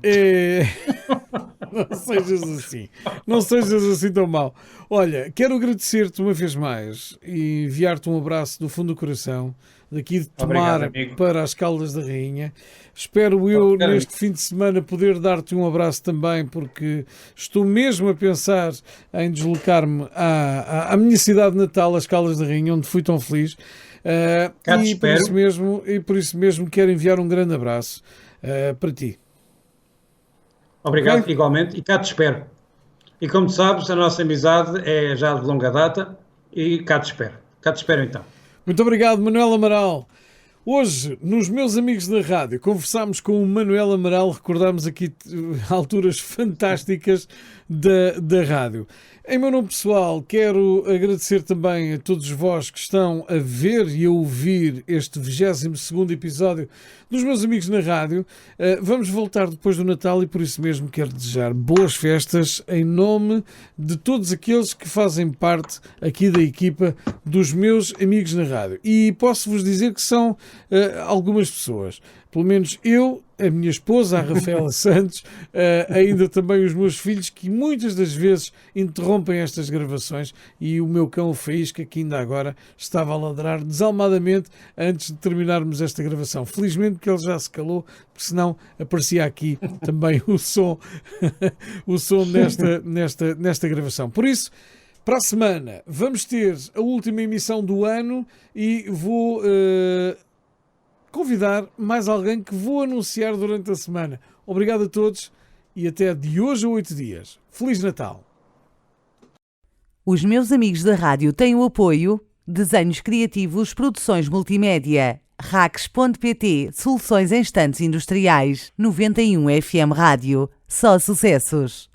Não sejas assim tão mau. Olha, quero agradecer-te uma vez mais e enviar-te um abraço do fundo do coração, daqui de Tomar para as Caldas da Rainha. Espero eu, neste fim de semana, poder dar-te um abraço também, porque estou mesmo a pensar em deslocar-me à minha cidade natal, as Caldas da Rainha, onde fui tão feliz. Por isso mesmo quero enviar um grande abraço para ti. Obrigado, okay? Igualmente, e cá te espero. E como sabes, a nossa amizade é já de longa data e cá te espero. Cá te espero então. Muito obrigado, Manuel Amaral. Hoje, nos meus amigos da rádio, conversámos com o Manuel Amaral, recordámos aqui alturas fantásticas da rádio. Em meu nome pessoal, quero agradecer também a todos vós que estão a ver e a ouvir este 22º episódio dos meus amigos na rádio. Vamos voltar depois do Natal e por isso mesmo quero desejar boas festas em nome de todos aqueles que fazem parte aqui da equipa dos meus amigos na rádio. E posso-vos dizer que são algumas pessoas. Pelo menos eu, a minha esposa, a Rafaela Santos, ainda também os meus filhos, que muitas das vezes interrompem estas gravações, e o meu cão, o Faísca, que ainda agora estava a ladrar desalmadamente antes de terminarmos esta gravação. Felizmente que ele já se calou, porque senão aparecia aqui também o som nesta gravação. Por isso, para a semana vamos ter a última emissão do ano e vou convidar mais alguém que vou anunciar durante a semana. Obrigado a todos e até de hoje a 8 dias. Feliz Natal! Os meus amigos da rádio têm o apoio Desenhos Criativos, Produções Multimédia, Racks.pt, Soluções em Instantes Industriais, 91 FM Rádio, só sucessos.